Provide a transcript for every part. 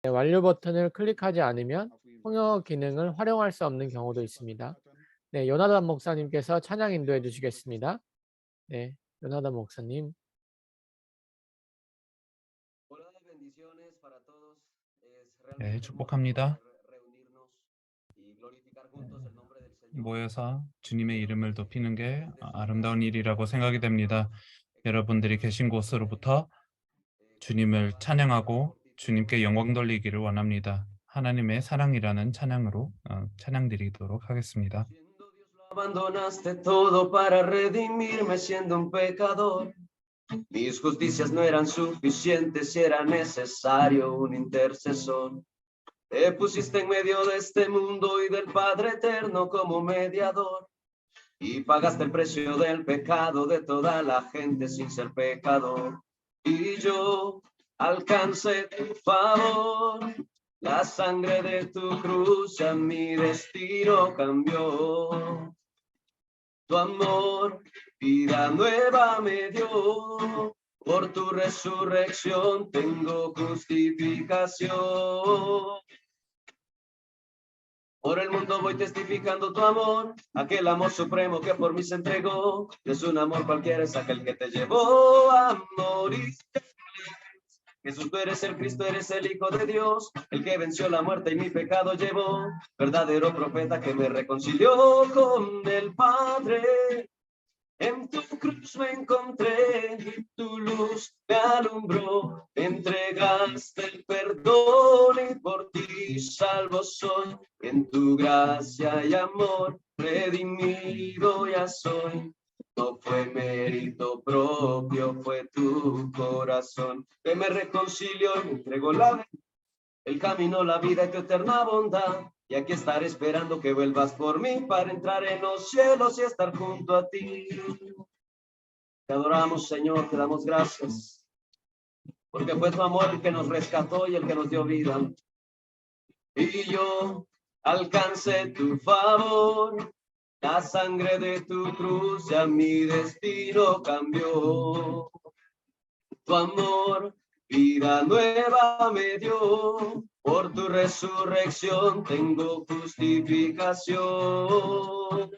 네, 완료 버튼을 클릭하지 않으면 통역 기능을 활용할 수 없는 경우도 있습니다. 네, 요나단 목사님께서 찬양 인도해 주시겠습니다. 네, 요나단 목사님. Hola, bendiciones para todos. Es 네, realmente hermoso 축복합니다. poder reunirnos y glorificar juntos el nombre del Señor. 모여서 주님의 이름을 높이는 게 아름다운 일이라고 생각이 됩니다. 여러분들이 계신 곳으로부터 주님을 찬양하고 주님께 영광 돌리기를 원합니다. 하나님의 사랑이라는 찬양으로 찬양 드리도록 하겠습니다. Siendo Dios lo abandonaste todo para redimirme siendo un pecador. Mis justicias no eran suficientes y era necesario un intercesor. Te pusiste en medio de este mundo y del Padre eterno como mediador. Y pagaste el precio del pecado de toda la gente sin ser pecador. Y yo alcancé tu favor. La sangre de tu cruz ya mi destino cambió. Tu amor vida nueva me dio. Por tu resurrección tengo justificación. Por el mundo voy testificando tu amor, aquel amor supremo que por mí se entregó. No es un amor cualquiera, es aquel que te llevó a morir. Jesús, tú eres el Cristo, eres el Hijo de Dios, el que venció la muerte y mi pecado llevó. Verdadero profeta que me reconcilió con el Padre. En tu cruz me encontré y tu luz me alumbró. Me entregaste el perdón y por ti salvo soy. En tu gracia y amor redimido ya soy. No fue mérito propio, fue tu corazón que me reconcilió y me entregó el camino, la vida y tu eterna bondad. Y aquí estaré esperando que vuelvas por mí para entrar en los cielos y estar junto a ti. Te adoramos, Señor, te damos gracias, porque fue tu amor el que nos rescató y el que nos dio vida. Y yo alcancé tu favor, la sangre de tu cruz ya mi destino cambió. Tu amor vida nueva me dio, por tu resurrección tengo justificación.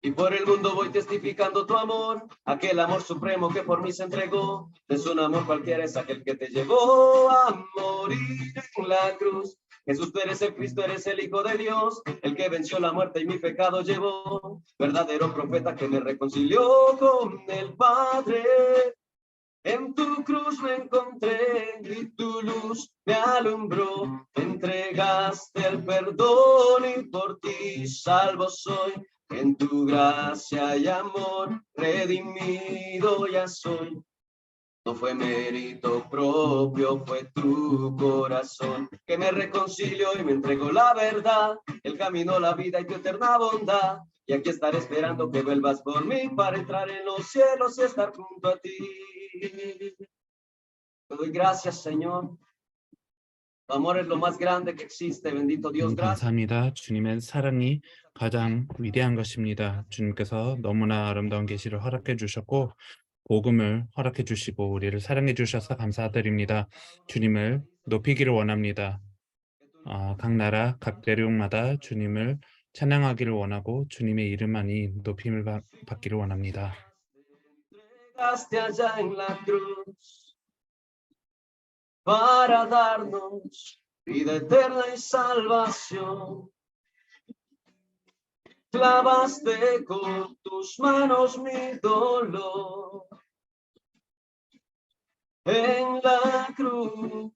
Y por el mundo voy testificando tu amor, aquel amor supremo que por mí se entregó. No es un amor cualquiera, es aquel que te llevó a morir en la cruz. Jesús, tú eres el Cristo, eres el Hijo de Dios, el que venció la muerte y mi pecado llevó. Verdadero profeta que me reconcilió con el Padre. En tu cruz me encontré y tu luz me alumbró. Me entregaste el perdón y por ti salvo soy. En tu gracia y amor redimido ya soy. No fue mérito propio, fue tu corazón que me reconcilió y me entregó la verdad, el camino, la vida y tu eterna bondad. Y aquí estaré esperando que vuelvas por mí para entrar en los cielos y estar junto a ti. Te doy gracias, Señor. Tu amor es lo más grande que existe. Bendito Dios. Gracias. 감사합니다. 주님의 사랑이 가장 위대한 것입니다. 주님께서 너무나 아름다운 계시를 허락해 주셨고 복음을 허락해 주시고 우리를 사랑해 주셔서 감사드립니다. 주님을 높이기를 원합니다. 각 나라, 각 대륙마다 주님을 찬양하기를 원하고 주님의 이름만이 높임을 받기를 원합니다. Para darnos vida eterna y salvación. Clavaste con tus manos mi dolor en la cruz.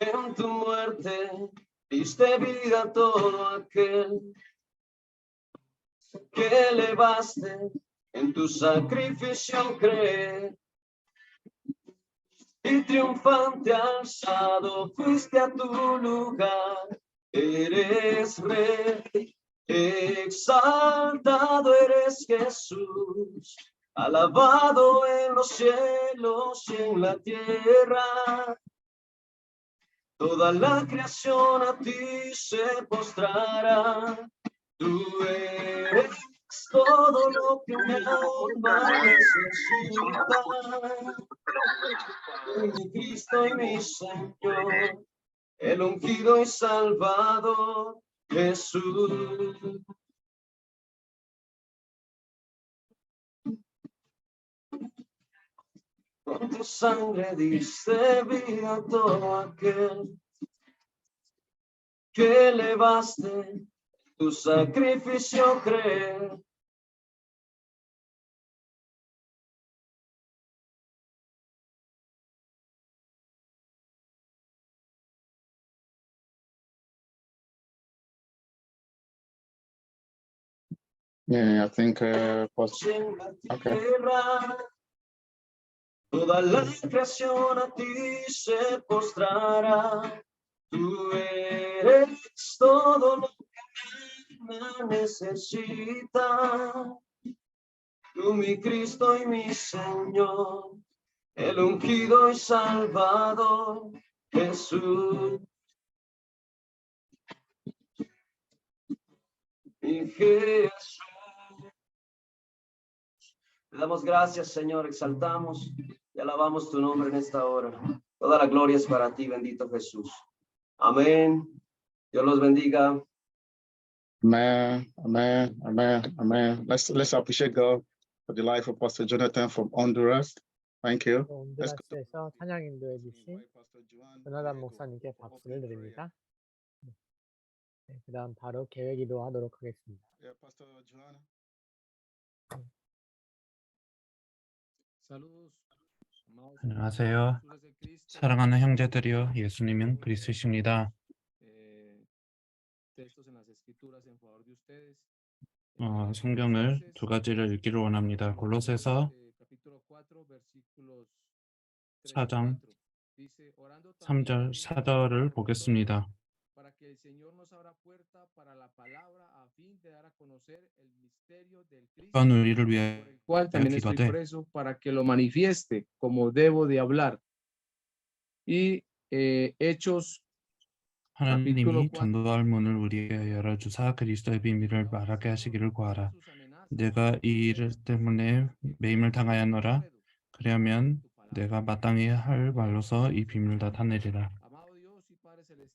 En tu muerte diste vida a todo aquel que elevaste en tu sacrificio creer. Y triunfante alzado fuiste a tu lugar. Eres rey, exaltado eres Jesús, alabado en los cielos y en la tierra. Toda la creación a ti se postrará. Tú eres todo lo que mi alma necesita. Mi Cristo y mi Señor, el ungido y Salvador, Jesús. Con tu sangre diste vida a todo aquel que elevaste tu sacrificio creer. Yeah, I think Pastor. En la Okay. tierra, toda la creación a ti se postrará. Tú eres todo lo que me necesita. Tú mi Cristo y mi Señor, el ungido y Salvador, Jesús. Mi Jesús. Te damos gracias, Señor, exaltamos y alabamos tu nombre en esta hora. Toda la gloria es para ti, bendito Jesús. Amén. Dios los bendiga. Amen, amen, amen, amen. Let's appreciate God for the life of Pastor Jonathan from Honduras. Thank you. 온두라스에서 찬양 인도해 주신 Pastor Joan. 요나단 목사님께 박수를 드립니다. 네, 그다음 바로 계획 기도하도록 하겠습니다. Yeah, Pastor Joanna. 안녕하세요. 사랑하는 형제들이여, 예수님은 그리스도이십니다. 성경을 두 가지를 읽기를 원합니다. 골로새서 4장 3절 4절을 보겠습니다. 또한 우리를 위해 cual también estoy 기도하되 preso para que lo manifieste como debo de hablar. Y Hechos 하나님이 전도할 문을 우리에게 열어주사 그리스도의 비밀을 말하게 하시기를 구하라. 내가 이 일 때문에 매임을 당하였노라. 그러면 내가 마땅히 할 말로서 이 비밀을 나타내리라.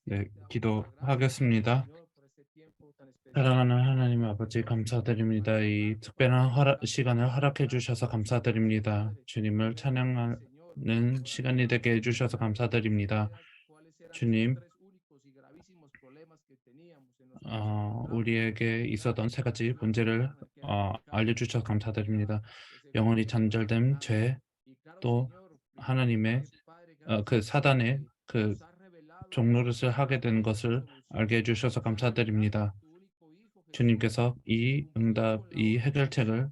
네, 기도하겠습니다. 사랑하는 하나님 아버지, 감사드립니다. 이 특별한 시간을 허락해 주셔서 감사드립니다. 주님을 찬양하는 시간이 되게 해주셔서 감사드립니다. 주님, 우리에게 있었던 세 가지 문제를 알려주셔서 감사드립니다. 영원히 잔절된 죄, 또 하나님의 그 사단의 그 종노릇을 하게 된 것을 알게 해주셔서 감사드립니다. 주님께서 이 해결책을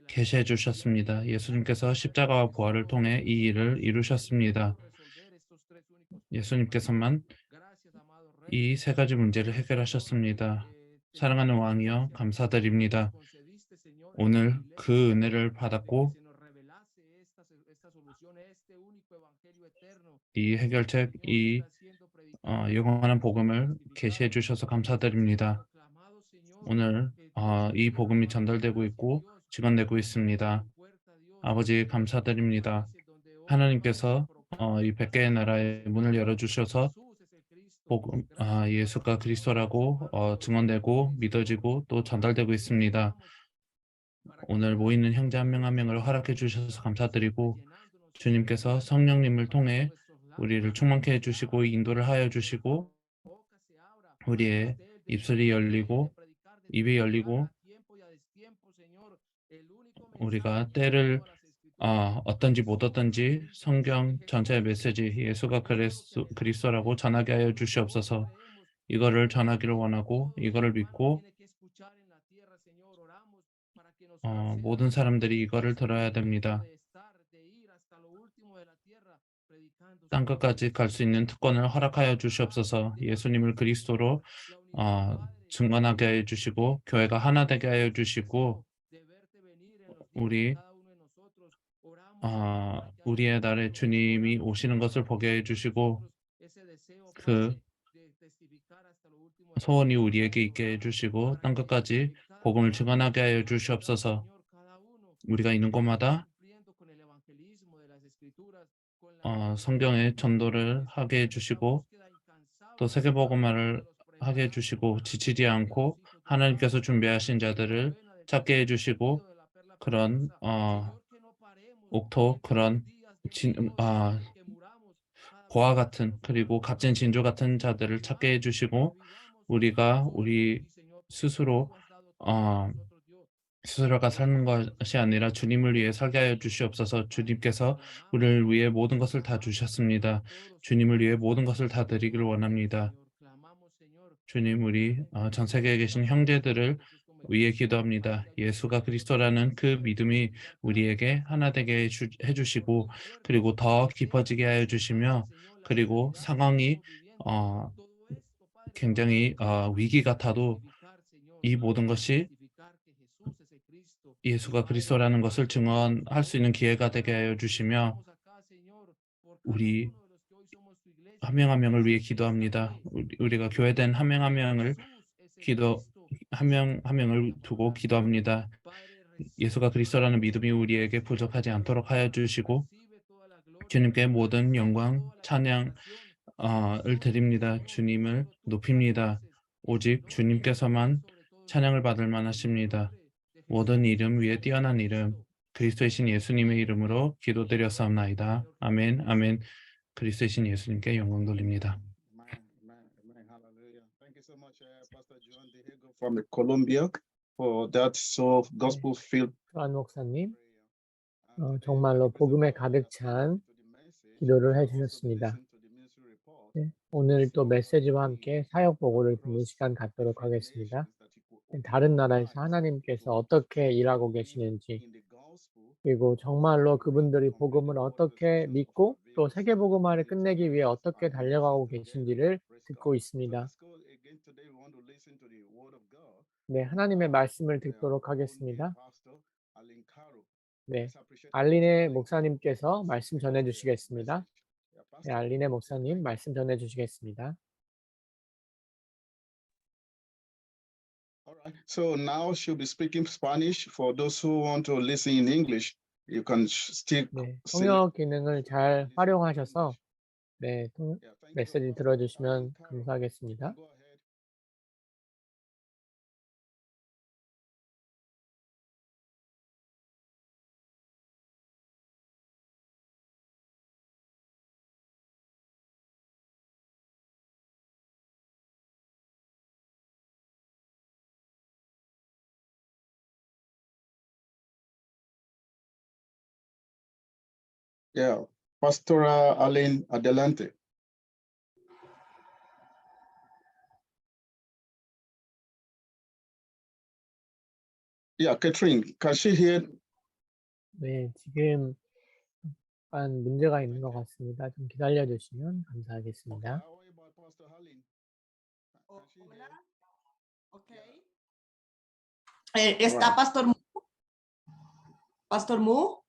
계시해 주셨습니다. 예수님께서 십자가와 부활을 통해 이 일을 이루셨습니다. 예수님께서만 이 세 가지 문제를 해결하셨습니다. 사랑하는 왕이여, 감사드립니다. 오늘 그 은혜를 받았고 이 해결책, 이 영원한 복음을 계시해 주셔서 감사드립니다. 오늘 이 복음이 전달되고 있고 증언되고 있습니다. 아버지, 감사드립니다. 하나님께서 이 100개의 나라의 문을 열어주셔서 복음, 예수가 그리스도라고 증언되고 믿어지고 또 전달되고 있습니다. 오늘 모이는 형제 한 명 한 명을 허락해 주셔서 감사드리고, 주님께서 성령님을 통해 우리를 충만케 해주시고 인도를 하여 주시고 우리의 입술이 열리고 입이 열리고 우리가 때를 어떤지 못 어떤지 성경 전체의 메시지 예수가 그리스도라고 전하게 하여 주시옵소서. 이거를 전하기를 원하고 이거를 믿고 모든 사람들이 이거를 들어야 됩니다. 땅끝까지 갈 수 있는 특권을 허락하여 주시옵소서. 예수님을 그리스도로 증언하게 하여 주시고 교회가 하나 되게 하여 주시고 우리의 날에 주님이 오시는 것을 보게 해주시고 그 소원이 우리에게 있게 해주시고 땅끝까지 복음을 증언하게 하여 주시옵소서. 우리가 있는 곳마다 성경의 전도를 하게 해주시고 또 세계복음화를 하게 해주시고 지치지 않고 하나님께서 준비하신 자들을 찾게 해주시고 그런 옥토 그런 고아 같은 그리고 값진 진주 같은 자들을 찾게 해주시고 우리가 우리 스스로가 사는 것이 아니라 주님을 위해 살게 하여 주시옵소서. 주님께서 우리를 위해 모든 것을 다 주셨습니다. 주님을 위해 모든 것을 다 드리길 원합니다. 주님, 우리 전 세계에 계신 형제들을 위해 기도합니다. 예수가 그리스도라는 그 믿음이 우리에게 하나 되게 해주시고 그리고 더 깊어지게 하여 주시며 그리고 상황이 굉장히 위기 같아도 이 모든 것이 예수가 그리스도라는 것을 증언할 수 있는 기회가 되게 하여 주시며 우리 한 명 한 명을 위해 기도합니다. 우리가 교회된 한 명 한 명을 한 명을 두고 기도합니다. 예수가 그리스도라는 믿음이 우리에게 부족하지 않도록 하여 주시고 주님께 모든 영광, 찬양을 드립니다. 주님을 높입니다. 오직 주님께서만 찬양을 받을 만하십니다. 모든 이름 위에 뛰어난 이름, 그리스도의 신 예수님의 이름으로 기도드렸사옵나이다. 아멘, 아멘. 그리스도의 신 예수님께 영광 돌립니다. Hallelujah. Thank you so much, Pastor John Diego from Colombia, for that so gospel-filled 조한 목사님, 정말로 복음에 가득 찬 기도를 해주셨습니다. 네, 오늘 또 메시지와 함께 사역 보고를 듣는 시간 갖도록 하겠습니다. 다른 나라에서 하나님께서 어떻게 일하고 계시는지 그리고 정말로 그분들이 복음을 어떻게 믿고 또 세계 복음화를 끝내기 위해 어떻게 달려가고 계신지를 듣고 있습니다. 네, 하나님의 말씀을 듣도록 하겠습니다. 네, 알린의 목사님께서 말씀 전해주시겠습니다. 네, 알린의 목사님 말씀 전해주시겠습니다. So now she'll be speaking Spanish. For those who want to listen in English, you can still 네, select. 통역 기능을 잘 활용하셔서 네, Yeah, thank you, 메시지 Pastor 들어주시면 Alin Caro. 감사하겠습니다. Go ahead. Yeah, Pastor Alin, adelante. Yeah, Catherine, can she hear? 네, 지금 약간 문제가 있는 것 같습니다. 좀 기다려 주시면 Okay, 감사하겠습니다. how about Pastor Alin? Can she hear? Okay. ¿Está Right. Pastor Mu? Pastor Mu.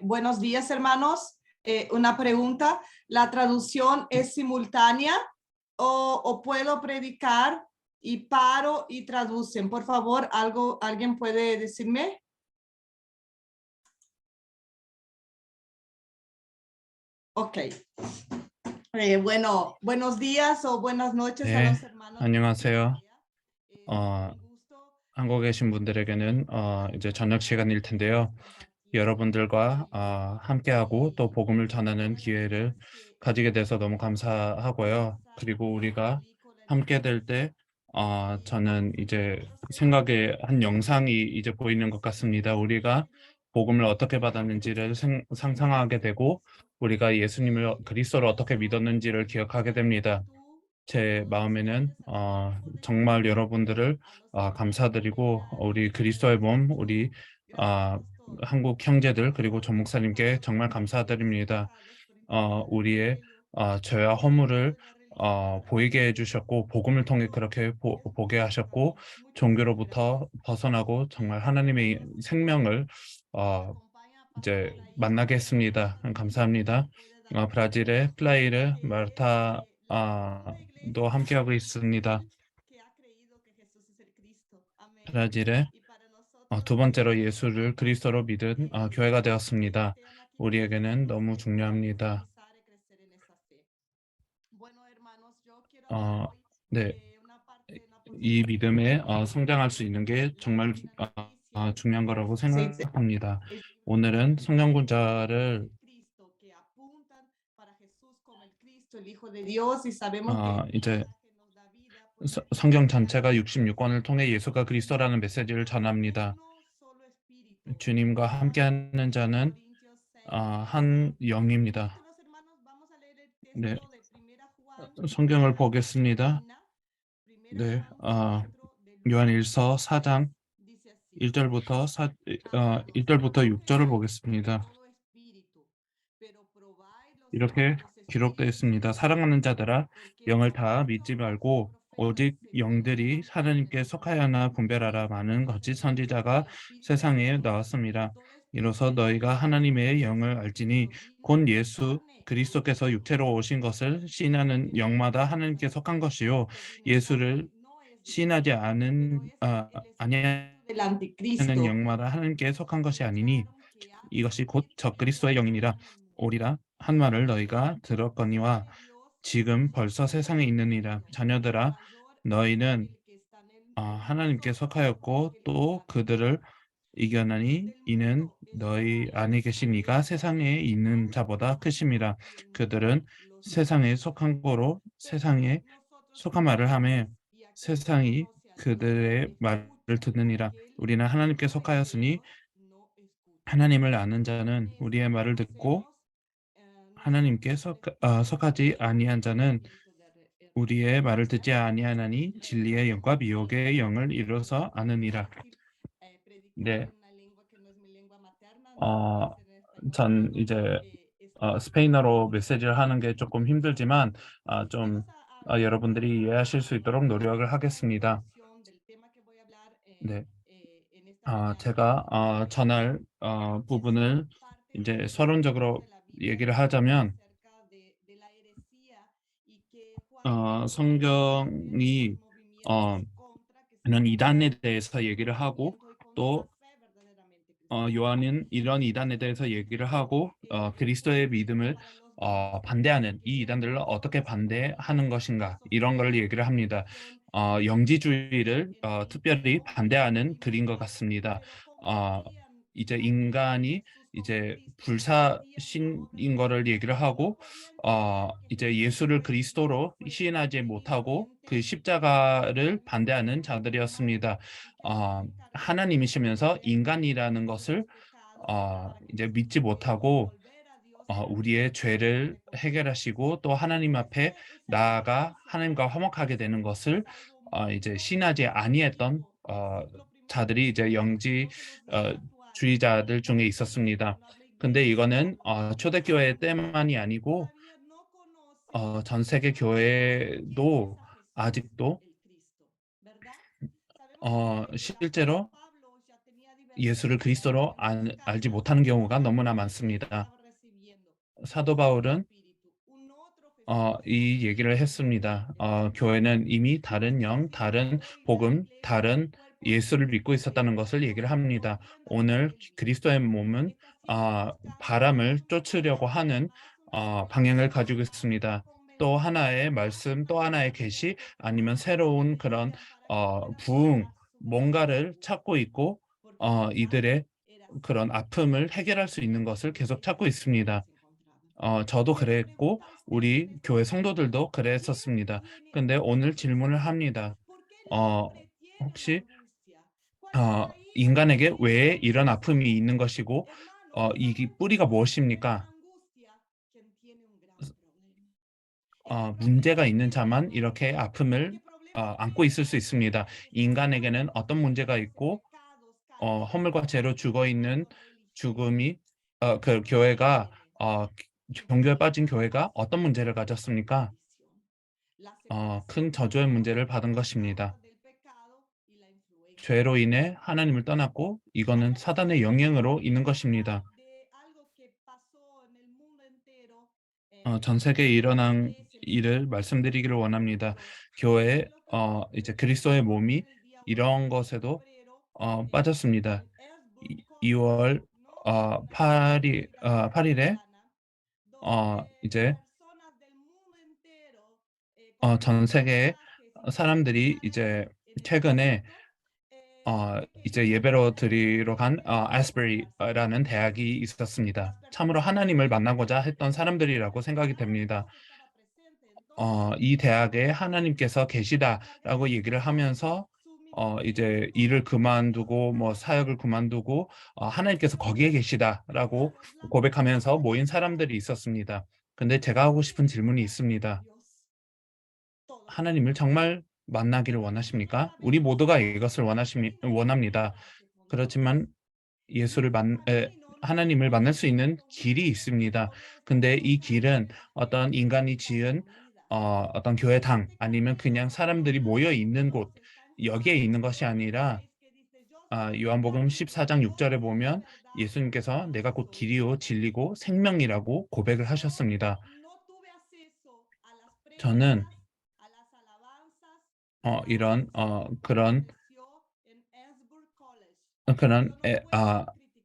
Buenos días, hermanos. Una pregunta. ¿La traducción es simultánea o puedo predicar y paro y traducen? Por favor, ¿alguien puede decirme? Ok. Bueno, buenos días o buenas noches a 네, los hermanos. 안녕하세요. 한국에 계신 분들에게는 이제 저녁 시간일 텐데요. 여러분들과 함께하고 또 복음을 전하는 기회를 가지게 돼서 너무 감사하고요. 그리고 우리가 함께 될 때 저는 이제 생각에 한 영상이 이제 보이는 것 같습니다. 우리가 복음을 어떻게 받았는지를 상상하게 되고 우리가 예수님을 그리스도를 어떻게 믿었는지를 기억하게 됩니다. 제 마음에는 정말 여러분들을 감사드리고 우리 그리스도의 몸, 우리 한국 형제들 그리고 전 목사님께 정말 감사드립니다. 우리의 죄와 허물을 보이게 해주셨고 복음을 통해 그렇게 보게 하셨고 종교로부터 벗어나고 정말 하나님의 생명을 이제 만나게 했습니다. 감사합니다. 브라질의 플라이르 마르타 도 함께하고 있습니다. 브라질에 두 번째로 예수를 그리스도로 믿은 교회가 되었습니다. 우리에게는 너무 중요합니다. 네, 이 믿음에 성장할 수 있는 게 정말 중요한 거라고 생각합니다. 오늘은 성경 구절을 이제 성경 전체가 66권을 통해 예수가 그리스도라는 메시지를 전합니다. 주님과 함께하는 자는 한 영입니다. 네, 성경을 보겠습니다. 네, 요한일서 4장 1절부터 6절을 보겠습니다. 이렇게 기록되어 있습니다. 사랑하는 자들아, 영을 다 믿지 말고 오직 영들이 하나님께 속하여나 분별하라. 많은 거짓 선지자가 세상에 나왔습니다. 이로써 너희가 하나님의 영을 알지니 곧 예수 그리스도께서 육체로 오신 것을 시인하는 영마다 하나님께 속한 것이요 예수를 시인하지 아니하는 영마다 하나님께 속한 것이 아니니 이것이 곧 적그리스도의 영이니라. 오리라 한 말을 너희가 들었거니와 지금 벌써 세상에 있느니라. 자녀들아, 너희는 하나님께 속하였고 또 그들을 이겨나니 이는 너희 안에 계신 이가 세상에 있는 자보다 크심이라. 그들은 세상에 속한 거로 세상에 속한 말을 하며 세상이 그들의 말을 듣느니라. 우리는 하나님께 속하였으니 하나님을 아는 자는 우리의 말을 듣고 하나님께 속하지 아니한 자는 우리의 말을 듣지 아니하나니 진리의 영과 미혹의 영을 이루어서 아느니라. 네, 전 이제 스페인어로 메시지를 하는 게 조금 힘들지만 좀 여러분들이 이해하실 수 있도록 노력을 하겠습니다. 네, 제가 전할 부분을 이제 서론적으로 얘기를 하자면 성경이 이런 이단에 대해서 얘기를 하고 또 요한은 이런 이단에 대해서 얘기를 하고 그리스도의 믿음을 반대하는 이 이단들을 어떻게 반대하는 것인가 이런 걸 얘기를 합니다. 영지주의를 특별히 반대하는 글인 것 같습니다. 이제 인간이 이제 불사신인 거를 얘기를 하고 이제 예수를 그리스도로 시인하지 못하고 그 십자가를 반대하는 자들이었습니다. 하나님이시면서 인간이라는 것을 이제 믿지 못하고 우리의 죄를 해결하시고 또 하나님 앞에 나아가 하나님과 화목하게 되는 것을 이제 신하지 아니했던 자들이 이제 영지 주의자들 중에 있었습니다. 근데 이거는 초대교회 때만이 아니고 전 세계 교회도 아직도 실제로 예수를 그리스도로 알지 못하는 경우가 너무나 많습니다. 사도 바울은 이 얘기를 했습니다. 교회는 이미 다른 영, 다른 복음, 다른 예수를 믿고 있었다는 것을 얘기를 합니다. 오늘 그리스도의 몸은 바람을 쫓으려고 하는 방향을 가지고 있습니다. 또 하나의 말씀, 또 하나의 계시, 아니면 새로운 그런 부흥, 뭔가를 찾고 있고 이들의 그런 아픔을 해결할 수 있는 것을 계속 찾고 있습니다. 저도 그랬고 우리 교회 성도들도 그랬었습니다. 근데 오늘 질문을 합니다. 혹시 인간에게 왜 이런 아픔이 있는 것이고 이 뿌리가 무엇입니까? 문제가 있는 자만 이렇게 아픔을 안고 있을 수 있습니다. 인간에게는 어떤 문제가 있고 허물과 죄로 죽어있는 죽음이 그 교회가 종교에 빠진 교회가 어떤 문제를 가졌습니까? 큰 저주의 문제를 받은 것입니다. 죄로 인해 하나님을 떠났고 이거는 사단의 영향으로 있는 것입니다. 전 세계에 일어난 일을 말씀드리기를 원합니다. 교회 이제 그리스도의 몸이 이런 것에도 빠졌습니다. 2월 8일에 이제 전 세계 사람들이 이제 최근에 이제 예배로 드리러 간 아스버리라는 대학이 있었습니다. 참으로 하나님을 만나고자 했던 사람들이라고 생각이 됩니다. 이 대학에 하나님께서 계시다라고 얘기를 하면서 이제 일을 그만두고 뭐 사역을 그만두고 하나님께서 거기에 계시다라고 고백하면서 모인 사람들이 있었습니다. 근데 제가 하고 싶은 질문이 있습니다. 하나님을 정말 만나기를 원하십니까? 우리 모두가 이것을 원합니다. 그렇지만 하나님을 만날 수 있는 길이 있습니다. 근데 이 길은 어떤 인간이 지은 어떤 교회당 아니면 그냥 사람들이 모여 있는 곳 여기에 있는 것이 아니라 요한복음 14장 6절에 보면 예수님께서 내가 곧 길이요 진리고 생명이라고 고백을 하셨습니다. 저는 이런 그런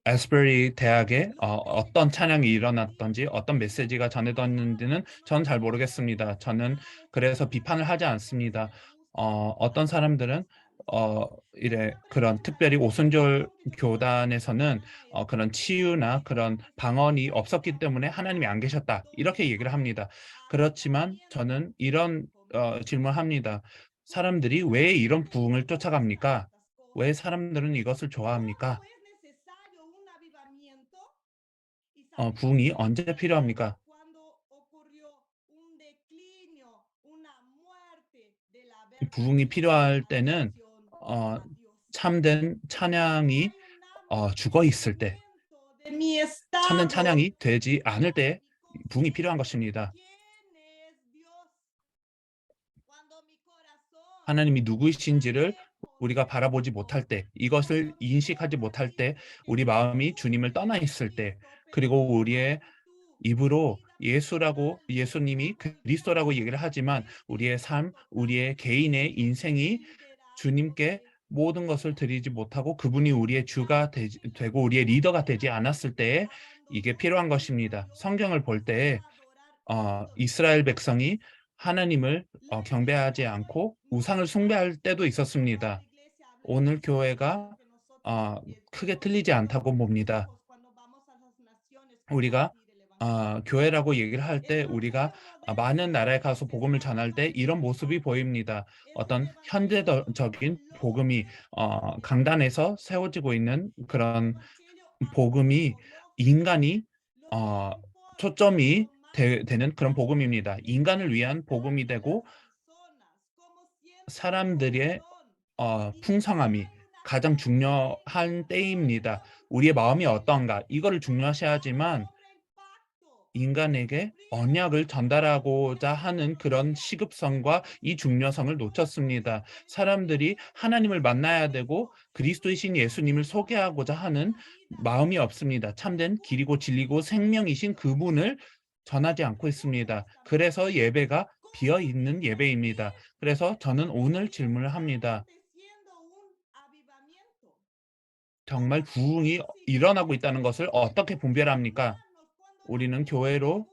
에스버리 대학에 어떤 찬양이 일어났던지 어떤 메시지가 전해졌는지는 전 잘 모르겠습니다. 저는 그래서 비판을 하지 않습니다. 어떤 사람들은 그런 특별히 오순절 교단에서는 그런 치유나 그런 방언이 없었기 때문에 하나님이 안 계셨다 이렇게 얘기를 합니다. 그렇지만 저는 이런 질문합니다. 사람들이 왜 이런 부흥을 쫓아갑니까? 왜 사람들은 이것을 좋아합니까? 부흥이 언제 필요합니까? 부흥이 필요할 때는 참된 찬양이 죽어 있을 때, 참된 찬양이 되지 않을 때 부흥이 필요한 것입니다. 하나님이 누구이신지를 우리가 바라보지 못할 때, 이것을 인식하지 못할 때, 우리 마음이 주님을 떠나 있을 때, 그리고 우리의 입으로 예수님이 그리스도라고 얘기를 하지만 우리의 삶, 우리의 개인의 인생이 주님께 모든 것을 드리지 못하고 그분이 우리의 주가 되고 우리의 리더가 되지 않았을 때에 이게 필요한 것입니다. 성경을 볼 때 이스라엘 백성이 하나님을 경배하지 않고 우상을 숭배할 때도 있었습니다. 오늘 교회가 크게 틀리지 않다고 봅니다. 우리가 교회라고 얘기를 할 때 우리가 많은 나라에 가서 복음을 전할 때 이런 모습이 보입니다. 어떤 현대적인 복음이 강단에서 세워지고 있는 그런 복음이 인간이 초점이 되는 그런 복음입니다. 인간을 위한 복음이 되고 사람들의 풍성함이 가장 중요한 때입니다. 우리의 마음이 어떤가 이거를 중요시하지만 인간에게 언약을 전달하고자 하는 그런 시급성과 이 중요성을 놓쳤습니다. 사람들이 하나님을 만나야 되고 그리스도이신 예수님을 소개하고자 하는 마음이 없습니다. 참된 길이고 진리고 생명이신 그분을 전하지 않고 있습니다. 그래서 예배가 비어있는 예배입니다. 그래서 저는 오늘 질문을 합니다. 정말 부흥이 일어나고 있다는 것을 어떻게 분별합니까? 우리는 교회로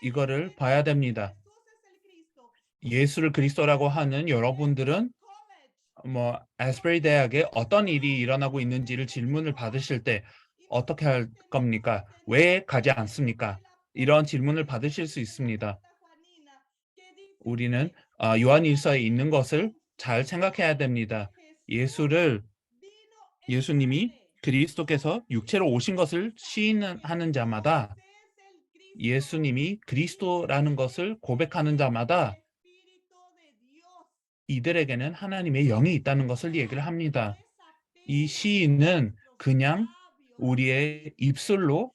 이거를 봐야 됩니다. 예수를 그리스도라고 하는 여러분들은 아스버리 대학에 어떤 일이 일어나고 있는지를 질문을 받으실 때 어떻게 할 겁니까? 왜 가지 않습니까? 이런 질문을 받으실 수 있습니다. 우리는 요한일서에 있는 것을 잘 생각해야 됩니다. 예수님이 그리스도께서 육체로 오신 것을 시인하는 자마다 예수님이 그리스도라는 것을 고백하는 자마다 이들에게는 하나님의 영이 있다는 것을 얘기를 합니다. 이 시인은 그냥 우리의 입술로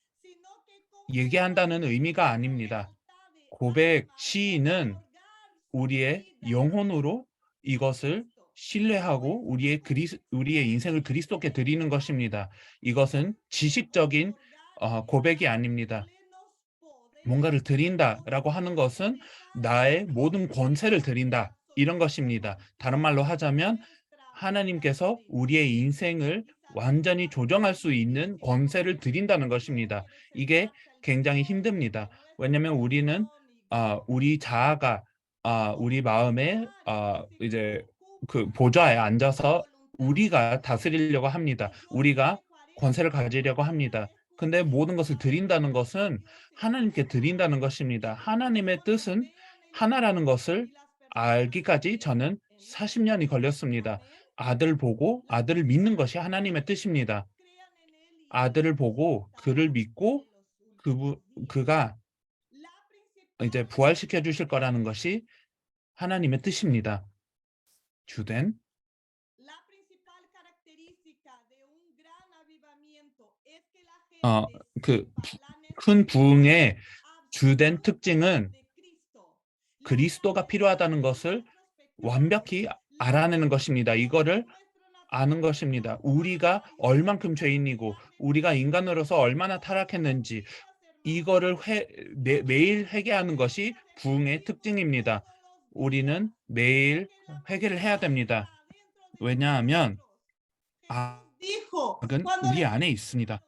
얘기한다는 의미가 아닙니다. 시인은 우리의 영혼으로 이것을 신뢰하고 우리의 인생을 그리스도께 드리는 것입니다. 이것은 지식적인 고백이 아닙니다. 뭔가를 드린다라고 하는 것은 나의 모든 권세를 드린다 이런 것입니다. 다른 말로 하자면 하나님께서 우리의 인생을 완전히 조정할 수 있는 권세를 드린다는 것입니다. 이게 굉장히 힘듭니다. 왜냐하면 우리는 우리 자아가 우리 마음에 이제 그 보좌에 앉아서 우리가 다스리려고 합니다. 우리가 권세를 가지려고 합니다. 근데 모든 것을 드린다는 것은 하나님께 드린다는 것입니다. 하나님의 뜻은 하나라는 것을 알기까지 저는 40년이 걸렸습니다. 아들 보고 아들을 믿는 것이 하나님의 뜻입니다. 아들을 보고 그를 믿고 그가 이제 부활시켜 주실 거라는 것이 하나님의 뜻입니다. 주된 그 큰 부흥의 주된 특징은 그리스도가 필요하다는 것을 완벽히 알아내는 것입니다. 이거를 아는 것입니다. 우리가 얼만큼 죄인이고 우리가 인간으로서 얼마나 타락했는지 이거를 매일 회개하는 것이 부흥의 특징입니다. 우리는 매일 회개를 해야 됩니다. 왜냐하면 악은 우리 안에 있습니다.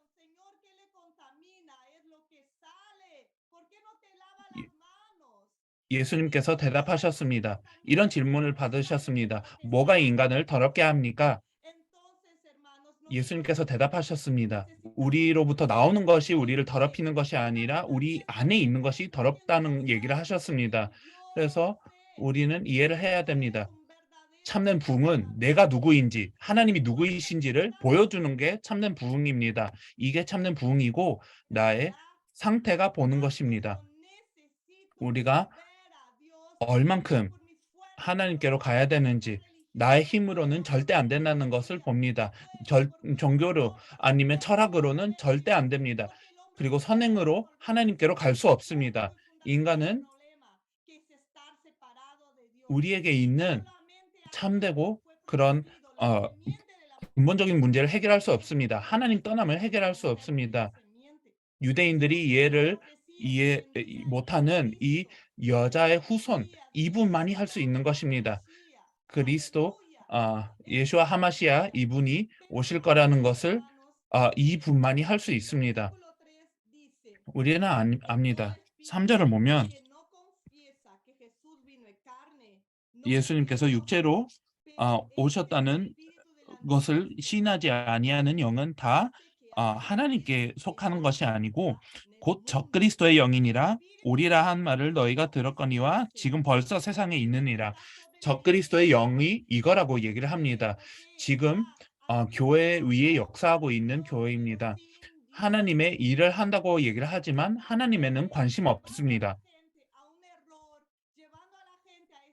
예수님께서 대답하셨습니다. 이런 질문을 받으셨습니다. 뭐가 인간을 더럽게 합니까? 예수님께서 대답하셨습니다. 우리로부터 나오는 것이 우리를 더럽히는 것이 아니라 우리 안에 있는 것이 더럽다는 얘기를 하셨습니다. 그래서 우리는 이해를 해야 됩니다. 참된 부흥은 내가 누구인지, 하나님이 누구이신지를 보여주는 게 참된 부흥입니다. 이게 참된 부흥이고 나의 상태가 보는 것입니다. 우리가 얼만큼 하나님께로 가야 되는지 나의 힘으로는 절대 안 된다는 것을 봅니다. 종교로 아니면 철학으로는 절대 안 됩니다. 그리고 선행으로 하나님께로 갈 수 없습니다. 인간은 우리에게 있는 참되고 그런 근본적인 문제를 해결할 수 없습니다. 하나님 떠남을 해결할 수 없습니다. 유대인들이 이해 못하는 이 여자의 후손 이분만이 할 수 있는 것입니다. 그리스도 예수와 하마시아 이분이 오실 거라는 것을 이분만이 할 수 있습니다. 우리는 압니다. 3절을 보면 예수님께서 육체로 오셨다는 것을 시인하지 아니하는 영은 다 하나님께 속하는 것이 아니고 곧 적그리스도의 영이니라 오리라 한 말을 너희가 들었거니와 지금 벌써 세상에 있느니라. 적그리스도의 영이 이거라고 얘기를 합니다. 지금 교회 위에 역사하고 있는 교회입니다. 하나님의 일을 한다고 얘기를 하지만 하나님에는 관심 없습니다.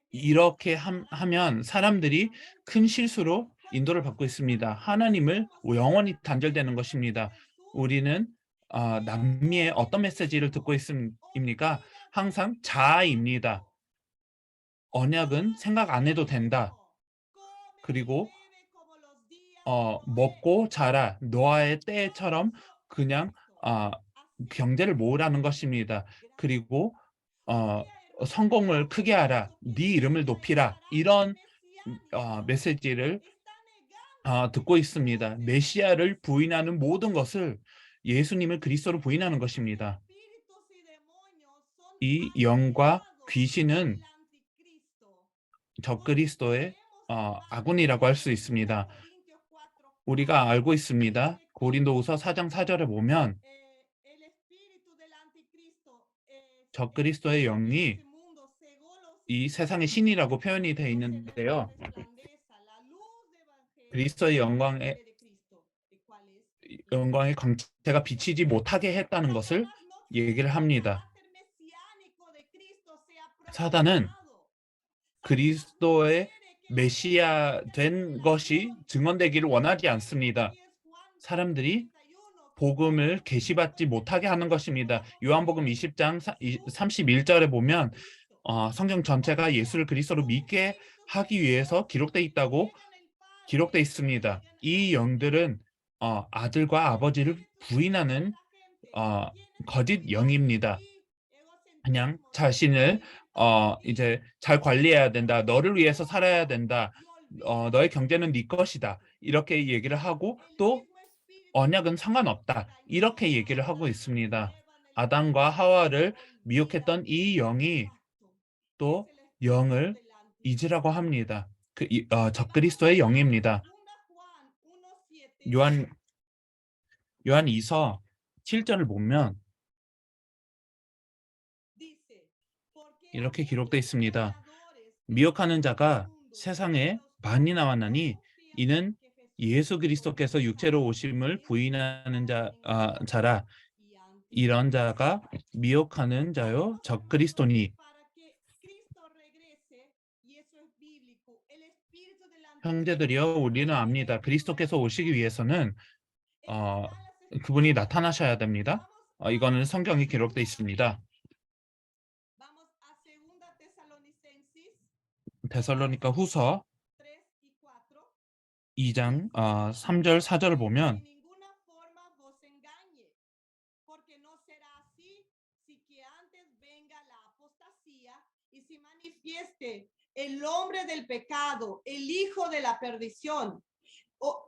이렇게 하면 사람들이 큰 실수로 인도를 받고 있습니다. 하나님을 영원히 단절되는 것입니다. 우리는 남미의 어떤 메시지를 듣고 있습니까? 항상 자아입니다. 언약은 생각 안 해도 된다. 그리고 먹고 자라 노아의 때처럼 그냥 경제를 모으라는 것입니다. 그리고 성공을 크게 하라, 네 이름을 높이라 이런 메시지를 듣고 있습니다. 메시아를 부인하는 모든 것을 예수님을 그리스도로 부인하는 것입니다. 이 영과 귀신은 적그리스도의 아군이라고 할 수 있습니다. 우리가 알고 있습니다. 고린도후서 4장 4절에 보면 적그리스도의 영이 이 세상의 신이라고 표현이 되어 있는데요. 그리스도의 영광의 광채가 비치지 못하게 했다는 것을 얘기를 합니다. 사단은 그리스도의 메시아 된 것이 증언되기를 원하지 않습니다. 사람들이 복음을 계시받지 못하게 하는 것입니다. 요한복음 20장 31절에 보면 성경 전체가 예수를 그리스도로 믿게 하기 위해서 기록되어 있다고 기록되어 있습니다. 이 영들은 아들과 아버지를 부인하는 거짓 영입니다. 그냥 자신을 이제 잘 관리해야 된다. 너를 위해서 살아야 된다. 너의 경제는 네 것이다. 이렇게 얘기를 하고 또 언약은 상관없다. 이렇게 얘기를 하고 있습니다. 아담과 하와를 미혹했던 이 영이 또 영을 잊으라고 합니다. 적그리스도의 영입니다. 요한 2서 7절을 보면 이렇게 기록되어 있습니다. 미혹하는 자가 세상에 많이 나왔나니 이는 예수 그리스도께서 육체로 오심을 부인하는 자라. 이런 자가 미혹하는 자요 적그리스도니. 형제들이여 우리는 압니다. 그리스도께서 오시기 위해서는 그분이 나타나셔야 됩니다. 이거는 성경에 기록되어 있습니다. 데살로니가 후서 2장 3절 4절을 보면 el hombre del pecado, el hijo de la perdición,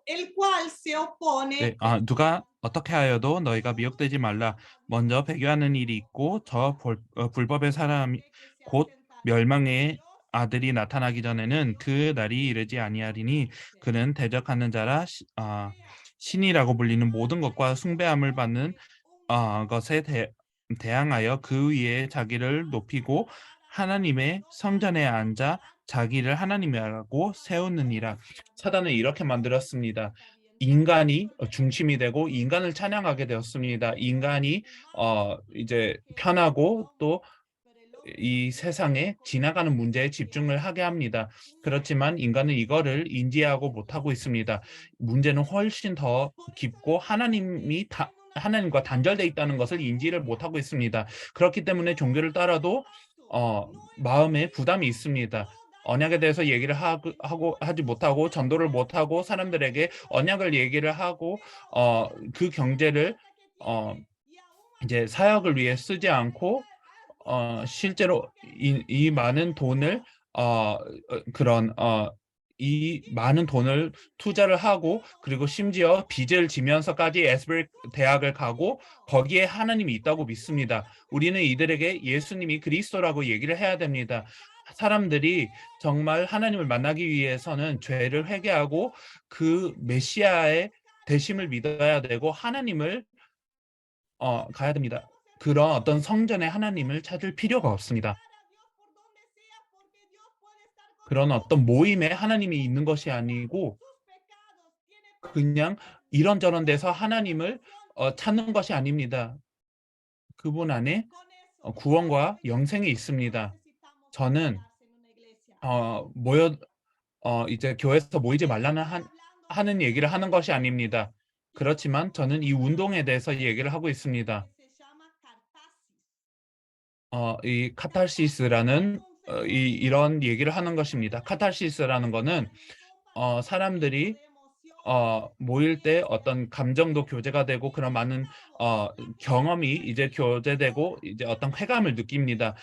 el cual se opone. 네, 누가 어떻게 하여도 너희가 미혹되지 말라. 먼저 배교하는 일이 있고 저 불법의 사람이 곧 멸망의 아들이 나타나기 전에는 그 날이 이르지 아니하리니 그는 대적하는 자라 신이라고 불리는 모든 것과 숭배함을 받는 것에 대항하여 그 위에 자기를 높이고 하나님의 성전에 앉아 자기를 하나님이라고 세우느니라. 사단은 이렇게 만들었습니다. 인간이 중심이 되고 인간을 찬양하게 되었습니다. 인간이 이제 편하고 또 이 세상에 지나가는 문제에 집중을 하게 합니다. 그렇지만 인간은 이거를 인지하고 못하고 있습니다. 문제는 훨씬 더 깊고 하나님과 단절되어 있다는 것을 인지를 못하고 있습니다. 그렇기 때문에 종교를 따라도 마음에 부담이 있습니다. 언약에 대해서 얘기를 하지 못하고 전도를 못하고 사람들에게 언약을 얘기를 하고 그 경제를 이제 사역을 위해 쓰지 않고 실제로 이 많은 돈을 이 많은 돈을 투자를 하고 그리고 심지어 빚을 지면서까지 에스베리 대학을 가고 거기에 하나님이 있다고 믿습니다. 우리는 이들에게 예수님이 그리스도라고 얘기를 해야 됩니다. 사람들이 정말 하나님을 만나기 위해서는 죄를 회개하고 그 메시아의 되심을 믿어야 되고 하나님을 가야 됩니다. 그런 어떤 성전의 하나님을 찾을 필요가 없습니다. 그런 어떤 모임에 하나님이 있는 것이 아니고 그냥 이런저런 데서 하나님을 찾는 것이 아닙니다. 그분 안에 구원과 영생이 있습니다. 저는 이제 교회에서 모이지 말라는 하는 얘기를 하는 것이 아닙니다. 그렇지만 저는 이 운동에 대해서 얘기를 하고 있습니다. 이 카타르시스라는 이런 얘기를 하는 것입니다. 카타르시스라는 거는 사람들이 모일 때 어떤 감정도 교제가 되고 그런 많은 경험이 이제 교제되고 이제 어떤 쾌감을 느낍니다.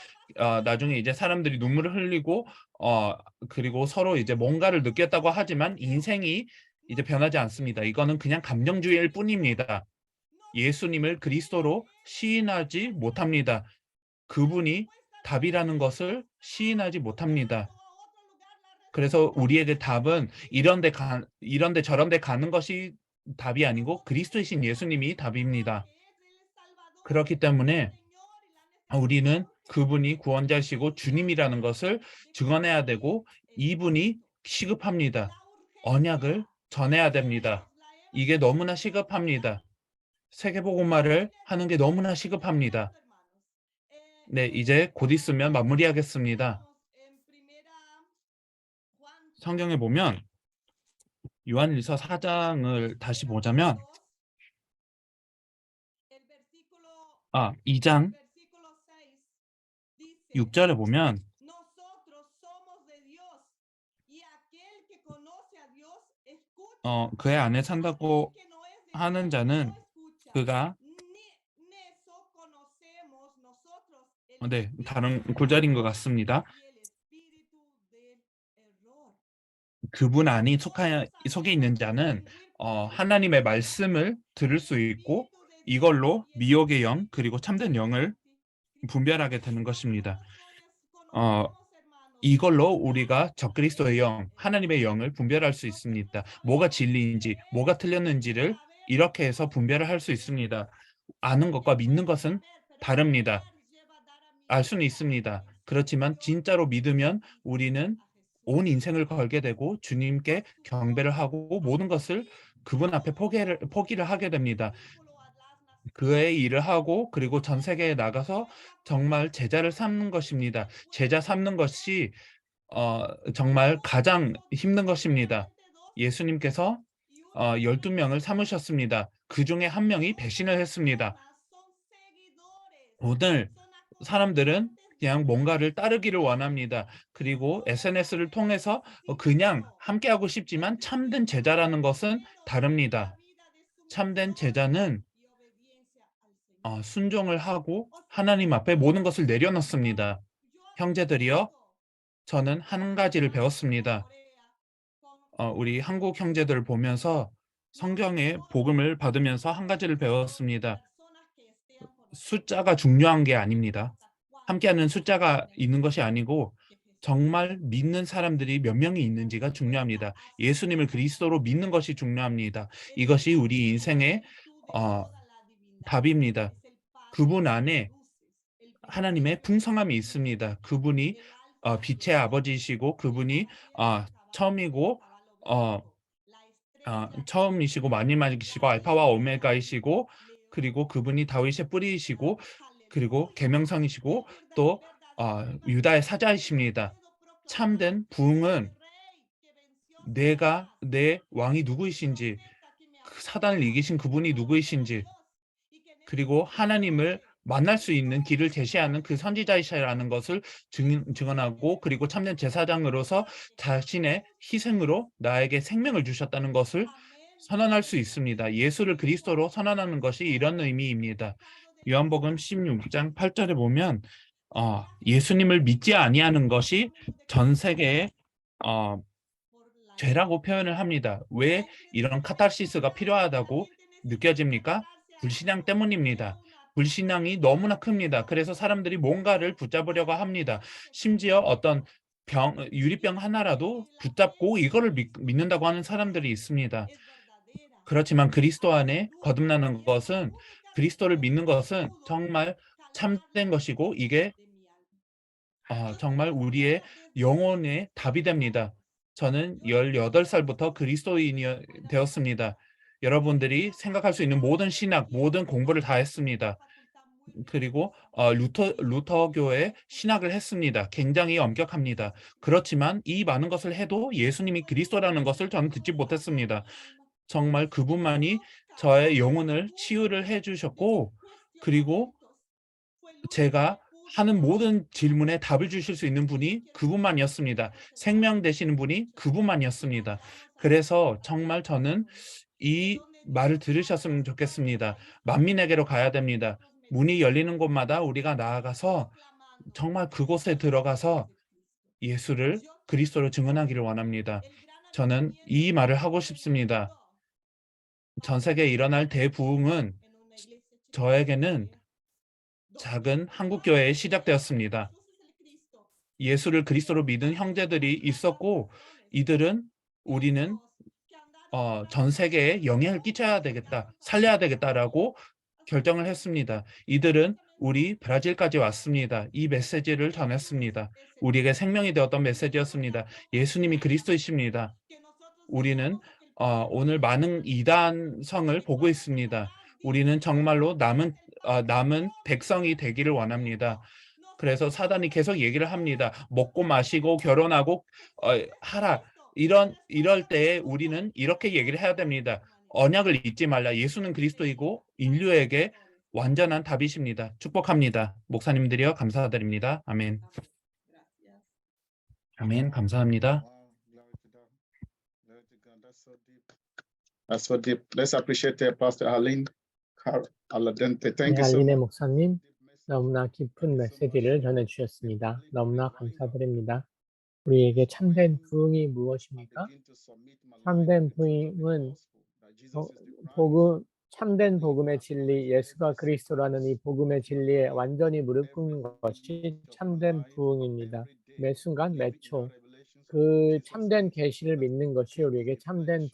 나중에 이제 사람들이 눈물을 흘리고 그리고 서로 이제 뭔가를 느꼈다고 하지만 인생이 이제 변하지 않습니다. 이거는 그냥 감정주의일 뿐입니다. 예수님을 그리스도로 시인하지 못합니다. 그분이 답이라는 것을 시인하지 못합니다. 그래서 우리에게 답은 이런데 저런데 가는 것이 답이 아니고 그리스도이신 예수님이 답입니다. 그렇기 때문에 우리는 그분이 구원자시고 주님이라는 것을 증언해야 되고 이분이 시급합니다. 언약을 전해야 됩니다. 이게 너무나 시급합니다. 세계복음화를 하는 게 너무나 시급합니다. 네, 이제 곧 있으면 마무리하겠습니다. 성경에 보면 요한일서 4장을 다시 보자면 2장 6절에 보면 그의 안에 산다고 하는 자는 그가 다른 구절인 것 같습니다. 그분 안에 속해 있는 자는 하나님의 말씀을 들을 수 있고 이걸로 미혹의 영 그리고 참된 영을 분별하게 되는 것입니다. 이걸로 우리가 적그리스도의 영, 하나님의 영을 분별할 수 있습니다. 뭐가 진리인지, 뭐가 틀렸는지를 이렇게 해서 분별을 할 수 있습니다. 아는 것과 믿는 것은 다릅니다. 알 수는 있습니다. 그렇지만 진짜로 믿으면 우리는 온 인생을 걸게 되고 주님께 경배를 하고 모든 것을 그분 앞에 포기를 하게 됩니다. 그의 일을 하고 그리고 전 세계에 나가서 정말 제자를 삼는 것입니다. 제자 삼는 것이 정말 가장 힘든 것입니다. 예수님께서 12명을 삼으셨습니다. 그 중에 한 명이 배신을 했습니다. 오늘 사람들은 그냥 뭔가를 따르기를 원합니다. 그리고 SNS를 통해서 그냥 함께하고 싶지만 참된 제자라는 것은 다릅니다. 참된 제자는 순종을 하고 하나님 앞에 모든 것을 내려놓습니다. 형제들이여, 저는 한 가지를 배웠습니다. 우리 한국 형제들을 보면서 성경의 복음을 받으면서 한 가지를 배웠습니다. 숫자가 중요한 게 아닙니다. 함께하는 숫자가 있는 것이 아니고 정말 믿는 사람들이 몇 명이 있는지가 중요합니다. 예수님을 그리스도로 믿는 것이 중요합니다. 이것이 우리 인생의 답입니다. 그분 안에 하나님의 풍성함이 있습니다. 그분이 빛의 아버지이시고 그분이 처음이시고 마지막이시고 알파와 오메가이시고 그리고 그분이 다윗의 뿌리이시고 그리고 계명성이시고 또 유다의 사자이십니다. 참된 부흥은 내 왕이 누구이신지, 사단을 이기신 그분이 누구이신지, 그리고 하나님을 만날 수 있는 길을 제시하는 그 선지자이시라는 것을 증언하고 그리고 참된 제사장으로서 자신의 희생으로 나에게 생명을 주셨다는 것을 선언할 수 있습니다. 예수를 그리스도로 선언하는 것이 이런 의미입니다. 요한복음 16장 8절에 보면 예수님을 믿지 아니하는 것이 전 세계의 죄라고 표현을 합니다. 왜 이런 카타르시스가 필요하다고 느껴집니까? 불신앙 때문입니다. 불신앙이 너무나 큽니다. 그래서 사람들이 뭔가를 붙잡으려고 합니다. 심지어 어떤 유리병 하나라도 붙잡고 이거를 믿는다고 하는 사람들이 있습니다. 그렇지만 그리스도 안에 거듭나는 것은, 그리스도를 믿는 것은 정말 참된 것이고 이게 정말 우리의 영혼의 답이 됩니다. 저는 18살부터 그리스도인이 되었습니다. 여러분들이 생각할 수 있는 모든 신학, 모든 공부를 다 했습니다. 그리고 루터교의 신학을 했습니다. 굉장히 엄격합니다. 그렇지만 이 많은 것을 해도 예수님이 그리스도라는 것을 저는 듣지 못했습니다. 정말 그분만이 저의 영혼을 치유를 해주셨고 그리고 제가 하는 모든 질문에 답을 주실 수 있는 분이 그분만이었습니다. 생명 되시는 분이 그분만이었습니다. 그래서 정말 저는 이 말을 들으셨으면 좋겠습니다. 만민에게로 가야 됩니다. 문이 열리는 곳마다 우리가 나아가서 정말 그곳에 들어가서 예수를 그리스도로 증언하기를 원합니다. 저는 이 말을 하고 싶습니다. 전 세계에 일어날 대부흥은 저에게는 작은 한국교회에 시작되었습니다. 예수를 그리스도로 믿은 형제들이 있었고 우리는 전 세계에 영향을 끼쳐야 되겠다, 살려야 되겠다라고 결정을 했습니다. 이들은 우리 브라질까지 왔습니다. 이 메시지를 전했습니다. 우리에게 생명이 되었던 메시지였습니다. 예수님이 그리스도이십니다. 우리는 오늘 많은 이단성을 보고 있습니다. 우리는 정말로 남은 백성이 되기를 원합니다. 그래서 사단이 계속 얘기를 합니다. 먹고 마시고 결혼하고 하라. 이럴 때에 우리는 이렇게 얘기를 해야 됩니다. 언약을 잊지 말라. 예수는 그리스도이고 인류에게 완전한 답이십니다. 축복합니다. 목사님들이여 감사드립니다. 아멘. 아멘. 감사합니다. That's so deep. Let's appreciate Pastor Arlene Aladente. Thank 네, you so 알린의 much. 목사님 너무나 깊은 메시지를 전해주셨습니다. 너무나 감사드립니다. 우리에게 참된 부흥이 무엇입니까? 참된 부흥은 참된 복음의 진리, 예수가 그리스도라는 이 복음의 진리에 완전히 무릎 꿇는 것이 참된 부흥입니다. 매 순간, 매 초. 그 참된 계시를 믿는 것이 우리에게 참된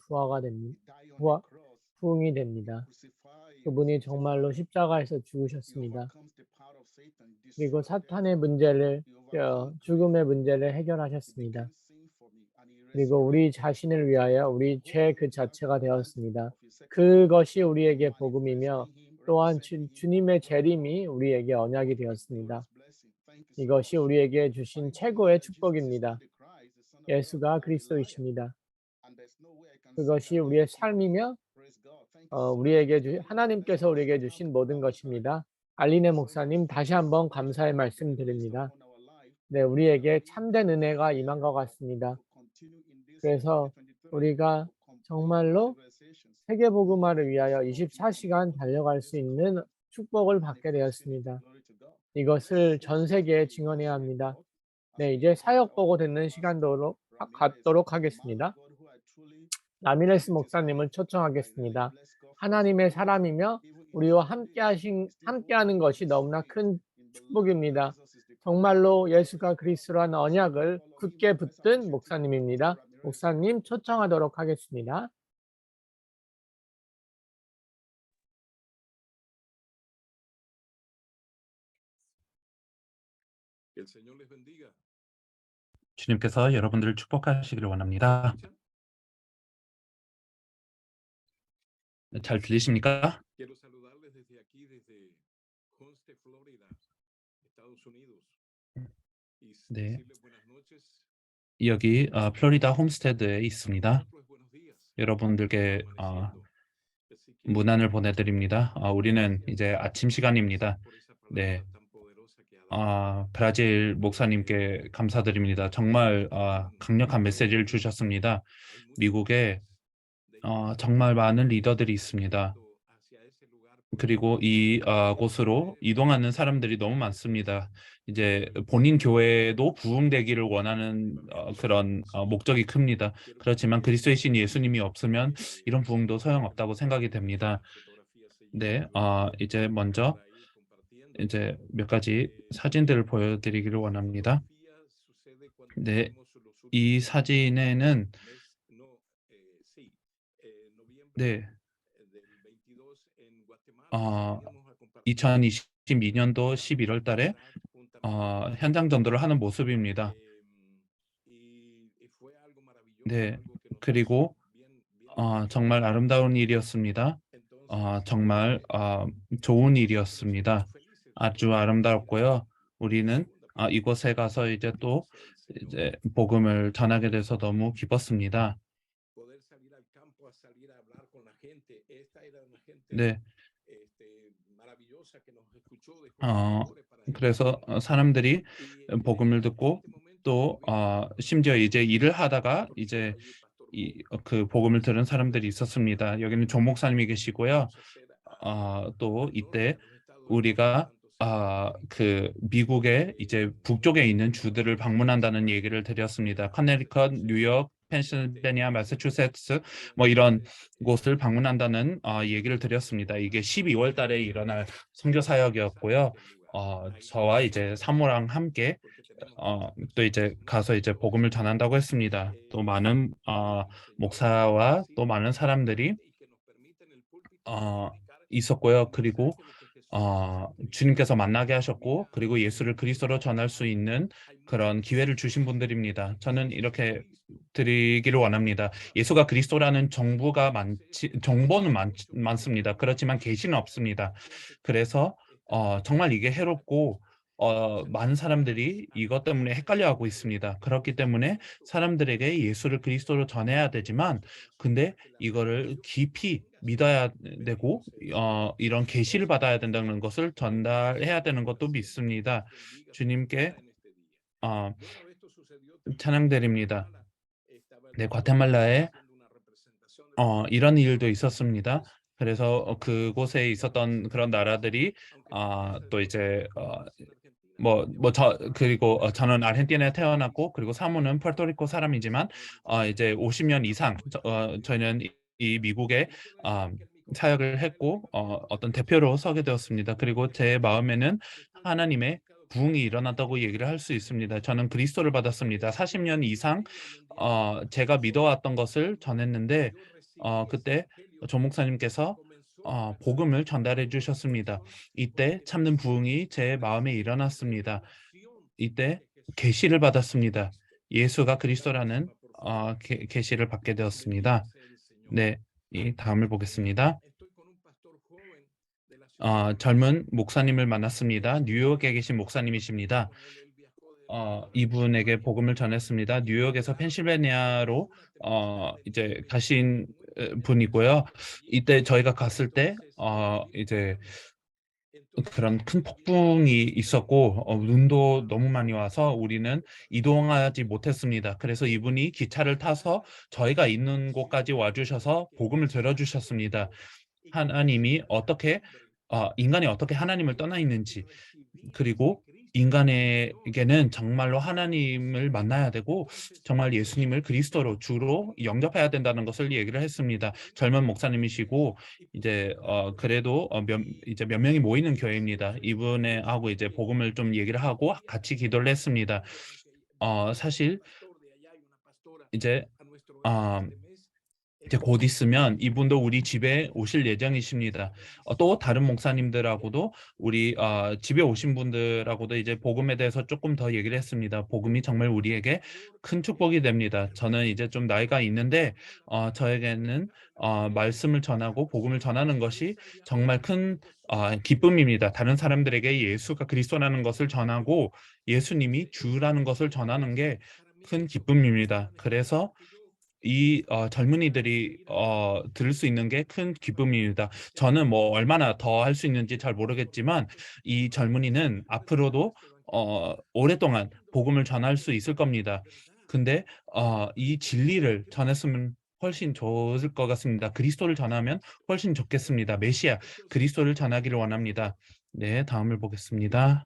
부흥이 됩니다. 그분이 정말로 십자가에서 죽으셨습니다. 그리고 사탄의 문제를, 죽음의 문제를 해결하셨습니다. 그리고 우리 자신을 위하여 우리 죄 그 자체가 되었습니다. 그것이 우리에게 복음이며 또한 주님의 재림이 우리에게 언약이 되었습니다. 이것이 우리에게 주신 최고의 축복입니다. 예수가 그리스도이십니다. 그것이 우리의 삶이며 하나님께서 우리에게 주신 모든 것입니다. 알리네 목사님, 다시 한번 감사의 말씀 드립니다. 네, 우리에게 참된 은혜가 임한 것 같습니다. 그래서 우리가 정말로 세계복음화를 위하여 24시간 달려갈 수 있는 축복을 받게 되었습니다. 이것을 전 세계에 증언해야 합니다. 네, 이제 사역 보고 듣는 시간도 갖도록 하겠습니다. 라미레스 목사님을 초청하겠습니다. 하나님의 사람이며 우리와 함께하는 것이 너무나 큰 축복입니다. 정말로 예수가 그리스도라는 언약을 굳게 붙든 목사님입니다. 목사님 초청하도록 하겠습니다. 주님께서 여러분들을 축복하시기를 원합니다. 잘 들리십니까? 네. 여기 플로리다 홈스테드에 있습니다. 여러분들께 문안을 보내드립니다. 우리는 이제 아침 시간입니다. 네. 브라질 목사님께 감사드립니다. 정말 강력한 메시지를 주셨습니다. 미국에 정말 많은 리더들이 있습니다. 그리고 곳으로 이동하는 사람들이 너무 많습니다. 이제 본인 교회도 부흥되기를 원하는 그런 목적이 큽니다. 그렇지만 그리스도의 신 예수님이 없으면 이런 부흥도 소용없다고 생각이 됩니다. 네, 이제 먼저 이제 몇 가지 사진들을 보여드리기를 원합니다. 네, 이 사진에는 2022년도 11월 달에 현장 전도를 하는 모습입니다. 네, 그리고 정말 아름다운 일이었습니다. 정말 좋은 일이었습니다. 아주 아름다웠고요. 우리는 이곳에 가서 이제 또 복음을 전하게 돼서 너무 기뻤습니다. 네. 그래서 사람들이 복음을 듣고 또 심지어 이제 일을 하다가 이제 그 복음을 들은 사람들이 있었습니다. 여기는 조 목사님이 계시고요. 또 이때 우리가 그 미국의 이제 북쪽에 있는 주들을 방문한다는 얘기를 드렸습니다. 커네리컷, 뉴욕, 펜실베니아, 매사추세츠 뭐 이런 곳을 방문한다는 얘기를 드렸습니다. 이게 12월 달에 일어날 선교 사역이었고요. 저와 이제 사모랑 함께 또 이제 가서 이제 복음을 전한다고 했습니다. 또 많은 목사와 또 많은 사람들이 있었고요. 그리고 주님께서 만나게 하셨고 그리고 예수를 그리스도로 전할 수 있는 그런 기회를 주신 분들입니다. 저는 이렇게 드리기를 원합니다. 예수가 그리스도라는 정보는 많습니다. 그렇지만 계시는 없습니다. 그래서 정말 이게 해롭고 많은 사람들이 이것 때문에 헷갈려하고 있습니다. 그렇기 때문에 사람들에게 예수를 그리스도로 전해야 되지만 근데 이거를 깊이 믿어야 되고 이런 계시를 받아야 된다는 것을 전달해야 되는 것도 믿습니다. 주님께 찬양드립니다. 네, 과테말라에 이런 일도 있었습니다. 그래서 그곳에 있었던 그런 나라들이 또 이제 그리고 저는 아르헨티나에 태어났고 그리고 사모는 푸에르토리코 사람이지만 이제 50년 이상 저희는 이 미국에 사역을 했고 어떤 대표로 서게 되었습니다. 그리고 제 마음에는 하나님의 부흥이 일어났다고 얘기를 할 수 있습니다. 저는 그리스도를 받았습니다. 40년 이상 제가 믿어왔던 것을 전했는데 그때 조 목사님께서 복음을 전달해 주셨습니다. 이때 참된 부흥이 제 마음에 일어났습니다. 이때 계시를 받았습니다. 예수가 그리스도라는 계시를 받게 되었습니다. 네, 이 다음을 보겠습니다. 젊은 목사님을 만났습니다. 뉴욕에 계신 목사님이십니다. 이분에게 복음을 전했습니다. 뉴욕에서 펜실베니아로 이제 가신 분이고요. 이때 저희가 갔을 때 이제 그런 큰 폭풍이 있었고 눈도 너무 많이 와서 우리는 이동하지 못했습니다. 그래서 이분이 기차를 타서 저희가 있는 곳까지 와주셔서 복음을 들어주셨습니다. 하나님이 어떻게 인간이 어떻게 하나님을 떠나 있는지, 그리고 인간에게는 정말로 하나님을 만나야 되고 정말 예수님을 그리스도로 주로 영접해야 된다는 것을 얘기를 했습니다. 젊은 목사님이시고 이제 그래도 이제 몇 명이 모이는 교회입니다. 이분에 하고 이제 복음을 좀 얘기를 하고 같이 기도를 했습니다. 사실 이제 이제 곧 있으면 이분도 우리 집에 오실 예정이십니다. 또 다른 목사님들하고도 우리 집에 오신 분들하고도 이제 복음에 대해서 조금 더 얘기를 했습니다. 복음이 정말 우리에게 큰 축복이 됩니다. 저는 이제 좀 나이가 있는데 저에게는 말씀을 전하고 복음을 전하는 것이 정말 큰 기쁨입니다. 다른 사람들에게 예수가 그리스도라는 것을 전하고 예수님이 주라는 것을 전하는 게 큰 기쁨입니다. 그래서 이 젊은이들이 들을 수 있는 게 큰 기쁨입니다. 저는 뭐 얼마나 더 할 수 있는지 잘 모르겠지만 이 젊은이는 앞으로도 오랫동안 복음을 전할 수 있을 겁니다. 근데 이 진리를 전했으면 훨씬 좋을 것 같습니다. 그리스도를 전하면 훨씬 좋겠습니다. 메시아 그리스도를 전하기를 원합니다. 네, 다음을 보겠습니다.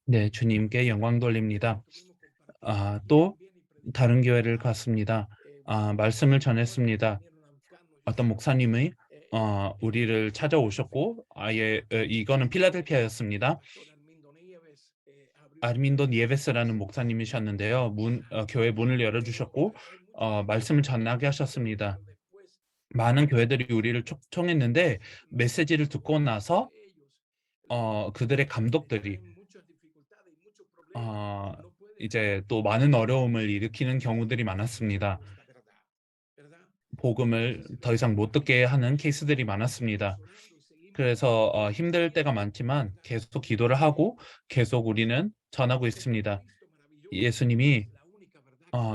네, 주님께 영광 돌립니다. 또 다른 교회를 갔습니다. 말씀을 전했습니다. 어떤 목사님이 우리를 찾아오셨고 이거는 필라델피아였습니다. 아르민도 니에베스라는 목사님이셨는데요. 교회 문을 열어주셨고 말씀을 전하게 하셨습니다. 많은 교회들이 우리를 초청했는데 메시지를 듣고 나서 그들의 감독들이 이제 또 많은 어려움을 일으키는 경우들이 많았습니다. 복음을 더 이상 못 듣게 하는 케이스들이 많았습니다. 그래서 힘들 때가 많지만 계속 기도를 하고 계속 우리는 전하고 있습니다. 예수님이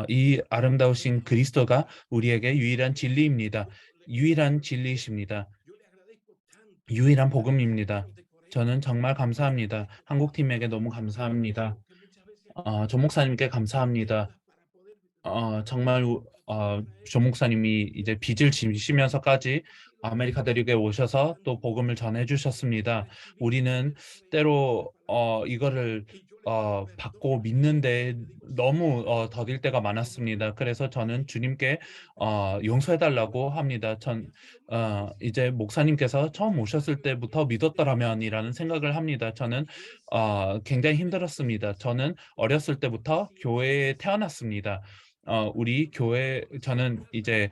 이 아름다우신 그리스도가 우리에게 유일한 진리입니다. 유일한 진리이십니다. 유일한 복음입니다. 저는 정말 감사합니다. 한국팀에게 너무 감사합니다. 조 목사님께 감사합니다. 정말 조 목사님이 이제 빚을 지시면서까지 아메리카 대륙에 오셔서 또 복음을 전해 주셨습니다. 우리는 때로 이거를 받고 믿는데 너무 더딜 때가 많았습니다. 그래서 저는 주님께 용서해달라고 합니다. 이제 목사님께서 처음 오셨을 때부터 믿었더라면이라는 생각을 합니다. 저는 굉장히 힘들었습니다. 저는 어렸을 때부터 교회에 태어났습니다. 우리 교회 저는 이제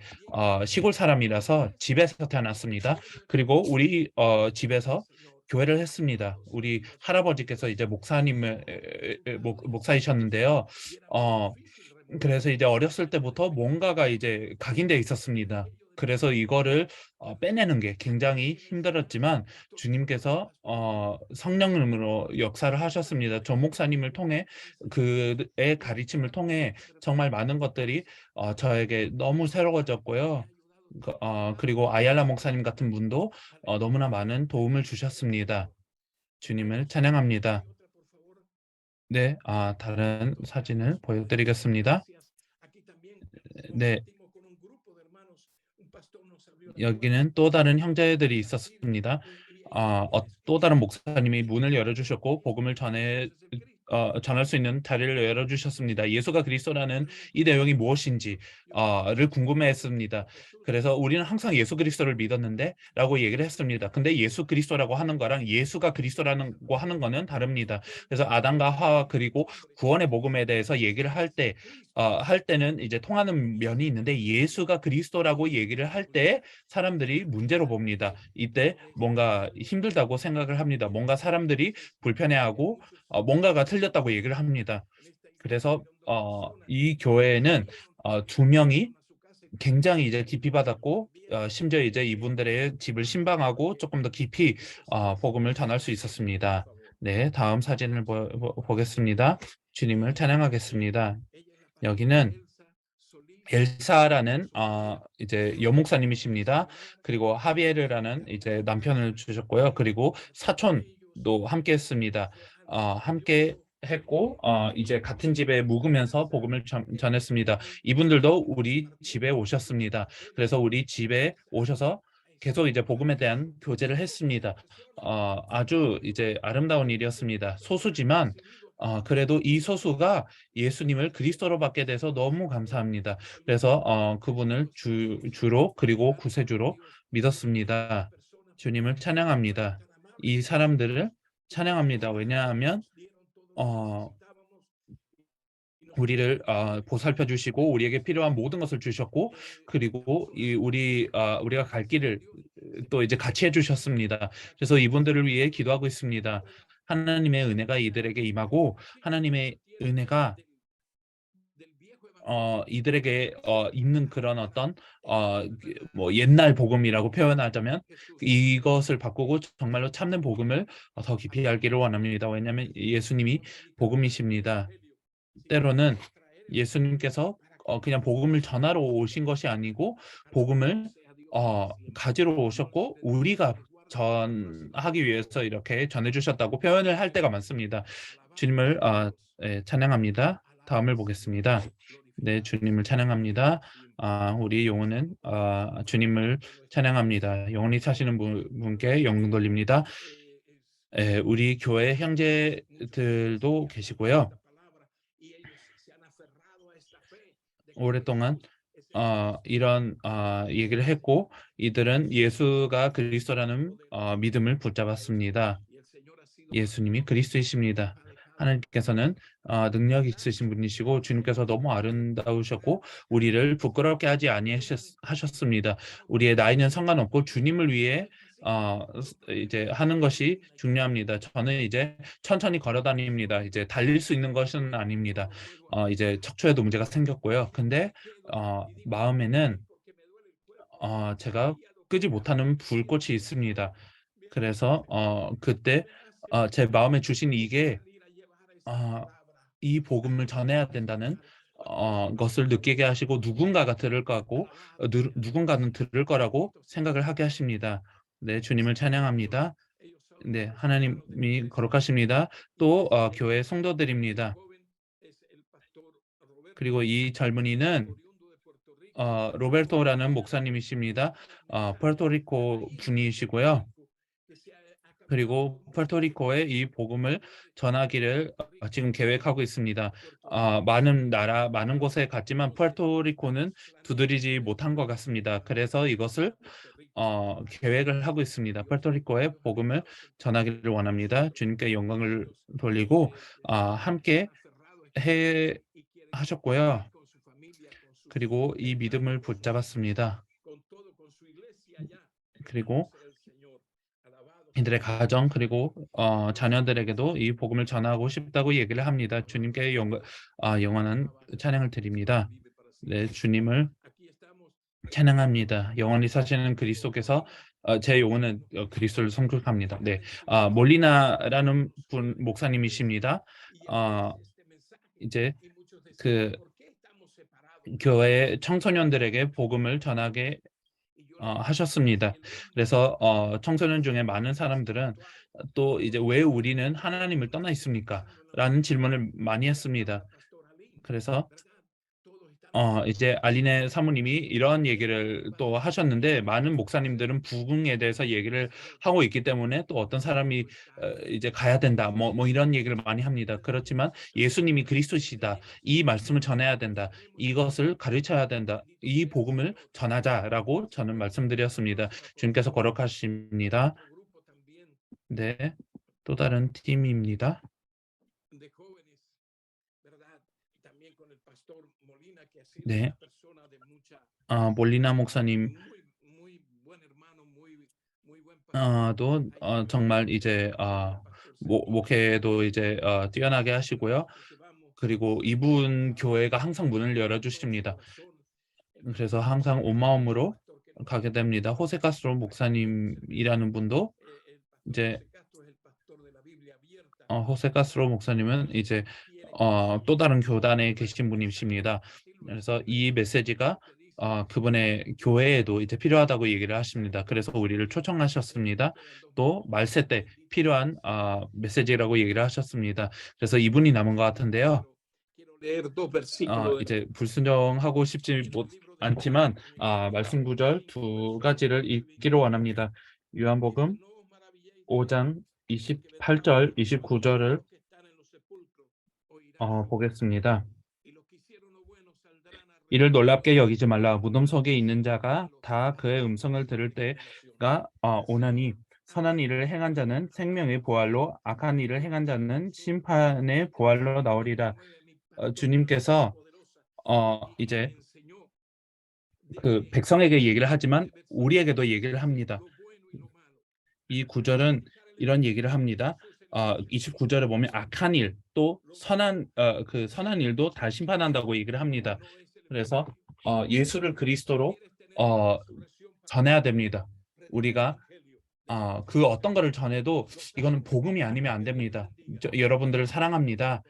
시골 사람이라서 집에서 태어났습니다. 그리고 우리 집에서 교회를 했습니다. 우리 할아버지께서 이제 목사이셨는데요. 그래서 이제 어렸을 때부터 뭔가가 이제 각인되어 있었습니다. 그래서 이거를 빼내는 게 굉장히 힘들었지만 주님께서 성령으로 역사를 하셨습니다. 조 목사님을 통해 그의 가르침을 통해 정말 많은 것들이 저에게 너무 새로워졌고요. 그리고 아얄라 목사님 같은 분도 너무나 많은 도움을 주셨습니다. 주님을 찬양합니다. 네, 다른 사진을 보여드리겠습니다. 네, 여기는 또 다른 형제들이 있었습니다. 또 다른 목사님이 문을 열어주셨고 복음을 전할 수 있는 자리를 열어주셨습니다. 예수가 그리스도라는 이 내용이 무엇인지를 궁금해했습니다. 그래서 우리는 항상 예수 그리스도를 믿었는데 라고 얘기를 했습니다. 근데 예수 그리스도라고 하는 거랑 예수가 그리스도라고 하는 거는 다릅니다. 그래서 아담과 하와 그리고 구원의 복음에 대해서 얘기를 할 때는 이제 통하는 면이 있는데 예수가 그리스도라고 얘기를 할 때 사람들이 문제로 봅니다. 이때 뭔가 힘들다고 생각을 합니다. 뭔가 사람들이 불편해하고 뭔가가 틀렸다고 얘기를 합니다. 그래서 이 교회는 2명이 굉장히 이제 깊이 받았고 심지어 이제 이분들의 집을 신방하고 조금 더 깊이 복음을 전할 수 있었습니다. 네, 다음 사진을 보겠습니다. 주님을 찬양하겠습니다. 여기는 엘사라는 이제 여목사님이십니다. 그리고 하비에르라는 이제 남편을 주셨고요. 그리고 사촌도 함께 했습니다. 함께 했고 이제 같은 집에 묵으면서 복음을 전했습니다. 이분들도 우리 집에 오셨습니다. 그래서 우리 집에 오셔서 계속 이제 복음에 대한 교제를 했습니다. 아주 이제 아름다운 일이었습니다. 소수지만 그래도 이 소수가 예수님을 그리스도로 받게 돼서 너무 감사합니다. 그래서 그분을 주로 그리고 구세주로 믿었습니다. 주님을 찬양합니다. 이 사람들을 찬양합니다. 왜냐하면 우리를 보살펴 주시고 우리에게 필요한 모든 것을 주셨고 그리고 우리가 갈 길을 또 이제 같이 해주셨습니다. 그래서 이분들을 위해 기도하고 있습니다. 하나님의 은혜가 이들에게 임하고 하나님의 은혜가 이들에게 있는 그런 어떤 뭐 옛날 복음이라고 표현하자면 이것을 바꾸고 정말로 참는 복음을 더 깊이 알기를 원합니다. 왜냐하면 예수님이 복음이십니다. 때로는 예수님께서 그냥 복음을 전하러 오신 것이 아니고 복음을 가지러 오셨고 우리가 전하기 위해서 이렇게 전해주셨다고 표현을 할 때가 많습니다. 주님을 찬양합니다. 다음을 보겠습니다. 네, 주님을 찬양합니다. 우리 영혼은 주님을 찬양합니다. 영원히 사시는 분께 영광 돌립니다. 우리 교회 형제들도 계시고요. 오랫동안 이런 얘기를 했고 이들은 예수가 그리스도라는 믿음을 붙잡았습니다. 예수님이 그리스도이십니다. 하나님께서는 능력 있으신 분이시고 주님께서 너무 아름다우셨고 우리를 부끄럽게 하지 아니하셨습니다. 우리의 나이는 상관없고 주님을 위해 이제 하는 것이 중요합니다. 저는 이제 천천히 걸어 다닙니다. 이제 달릴 수 있는 것은 아닙니다. 이제 척추에도 문제가 생겼고요. 근데 마음에는 제가 끄지 못하는 불꽃이 있습니다. 그래서 그때 제 마음에 주신 이게 이 복음을 전해야 된다는 것을 느끼게 하시고 누군가가 들을 거고 누군가는 들을 거라고 생각을 하게 하십니다. 네, 주님을 찬양합니다. 네, 하나님이 거룩하십니다. 또 교회 성도들입니다. 그리고 이 젊은이는 로베르토라는 목사님이십니다. 푸에르토리코 분이시고요. 그리고 푸에르토리코에 이 복음을 전하기를 지금 계획하고 있습니다. 많은 곳에 갔지만 푸에르토리코는 두드리지 못한 것 같습니다. 그래서 이것을 계획을 하고 있습니다. 푸에르토리코에 복음을 전하기를 원합니다. 주님께 영광을 돌리고 함께 하셨고요. 그리고 이 믿음을 붙잡았습니다. 그리고 이들의 가정 그리고 자녀들에게도 이 복음을 전하고 싶다고 얘기를 합니다. 주님께 영원한 찬양을 드립니다. 네, 주님을 찬양합니다. 영원히 사시는 그리스도께서 제 영혼은 그리스도를 성격합니다. 네, 몰리나라는 분 목사님이십니다. 이제 그 교회 청소년들에게 복음을 전하게 하셨습니다. 그래서 청소년 중에 많은 사람들은 또 이제 왜 우리는 하나님을 떠나 있습니까? 라는 질문을 많이 했습니다. 그래서 이제 알리네 사모님이 이런 얘기를 또 하셨는데 많은 목사님들은 부흥에 대해서 얘기를 하고 있기 때문에 또 어떤 사람이 이제 가야 된다 뭐 이런 얘기를 많이 합니다. 그렇지만 예수님이 그리스도시다. 이 말씀을 전해야 된다. 이것을 가르쳐야 된다. 이 복음을 전하자라고 저는 말씀드렸습니다. 주님께서 거룩하십니다. 네, 또 다른 팀입니다. 네, 몰리나 목사님 도 정말 이제 목회도 이제 뛰어나게 하시고요. 그리고 이분 교회가 항상 문을 열어주십니다. 그래서 항상 온 마음으로 가게 됩니다. 호세 카스트로 목사님이라는 분도 이제 호세 카스트로 목사님은 이제 또 다른 교단에 계신 분이십니다. 그래서 이 메시지가 그분의 교회에도 이제 필요하다고 얘기를 하십니다. 그래서 우리를 초청하셨습니다. 또 말세 때 필요한 메시지라고 얘기를 하셨습니다. 그래서 이분이 남은 것 같은데요. 이제 불순종하고 싶지 않지만 말씀 구절 2가지를 읽기로 원합니다. 요한복음 5장 28절, 29절을 보겠습니다. 이를 놀랍게 여기지 말라. 무덤 속에 있는 자가 다 그의 음성을 들을 때가 오나니 선한 일을 행한 자는 생명의 부활로, 악한 일을 행한 자는 심판의 부활로 나오리라. 주님께서 이제 그 백성에게 얘기를 하지만 우리에게도 얘기를 합니다. 이 구절은 이런 얘기를 합니다. 29절에 보면 악한 일 또 선한 선한 일도 다 심판한다고 얘기를 합니다. 그래서 예수를 그리스도로 전해야 됩니다. 우리가 그 어떤 거를 전해도 이거는 복음이 아니면 안 됩니다. 여러분들을 사랑합니다.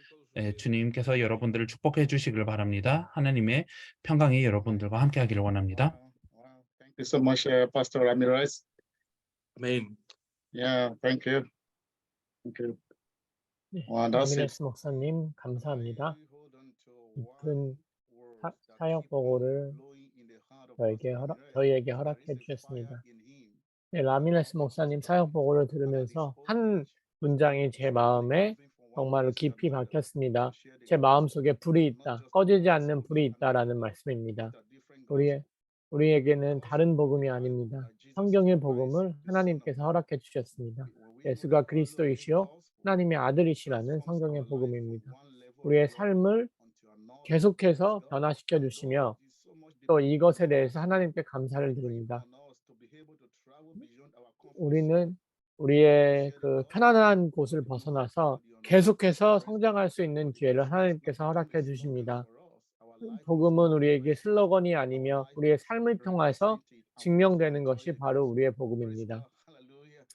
주님께서 여러분들을 축복해 주시길 바랍니다. 하나님의 평강이 여러분들과 함께하기를 원합니다. Thank you so much, Pastor Ramirez. Amén. Yeah, thank you. Thank you. 네, that's it. 라미레스 목사님 감사합니다. 깊은 사역 보고를 저희에게 허락해 주셨습니다. 네, 라미레스 목사님 사역 보고를 들으면서 한 문장이 제 마음에 정말로 깊이 박혔습니다. 제 마음속에 불이 있다, 꺼지지 않는 불이 있다라는 말씀입니다. 우리에게는 다른 복음이 아닙니다. 성경의 복음을 하나님께서 허락해 주셨습니다. 예수가 그리스도이시요 하나님의 아들이시라는 성경의 복음입니다. 우리의 삶을 계속해서 변화시켜 주시며 또 이것에 대해서 하나님께 감사를 드립니다. 우리는 우리의 그 편안한 곳을 벗어나서 계속해서 성장할 수 있는 기회를 하나님께서 허락해 주십니다. 복음은 우리에게 슬로건이 아니며 우리의 삶을 통해서 증명되는 것이 바로 우리의 복음입니다.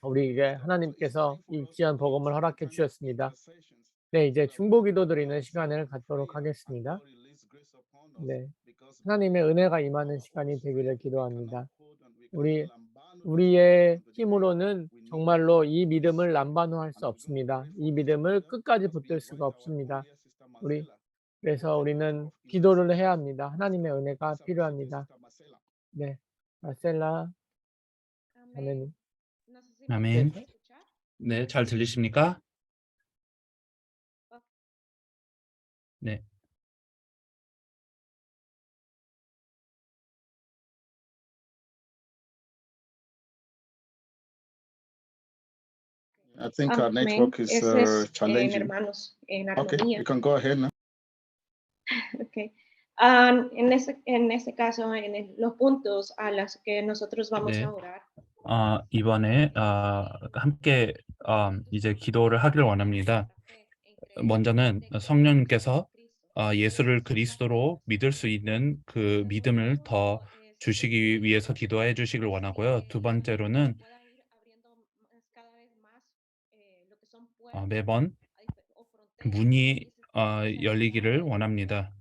우리에게 하나님께서 이 귀한 복음을 허락해 주셨습니다. 네, 이제 중보기도 드리는 시간을 갖도록 하겠습니다. 네, 하나님의 은혜가 임하는 시간이 되기를 기도합니다. 우리의 힘으로는 정말로 이 믿음을 남반호할 수 없습니다. 이 믿음을 끝까지 붙들 수가 없습니다. 그래서 우리는 기도를 해야 합니다. 하나님의 은혜가 필요합니다. 네, 마셀라 자매님. 아멘. 네, 잘 들리십니까? 네. I think our network is challenging. hermanos, en Okay, armonía. you can go ahead now. Okay. En ese caso, los puntos a los que nosotros vamos 네. a orar. 이번에 함께 이제 기도를 하기를 원합니다. 먼저는 성령님께서 예수를 그리스도로 믿을 수 있는 그 믿음을 더 주시기 위해서 기도해 주시길 원하고요. 두 번째로는 매번 문이 열리기를 원합니다.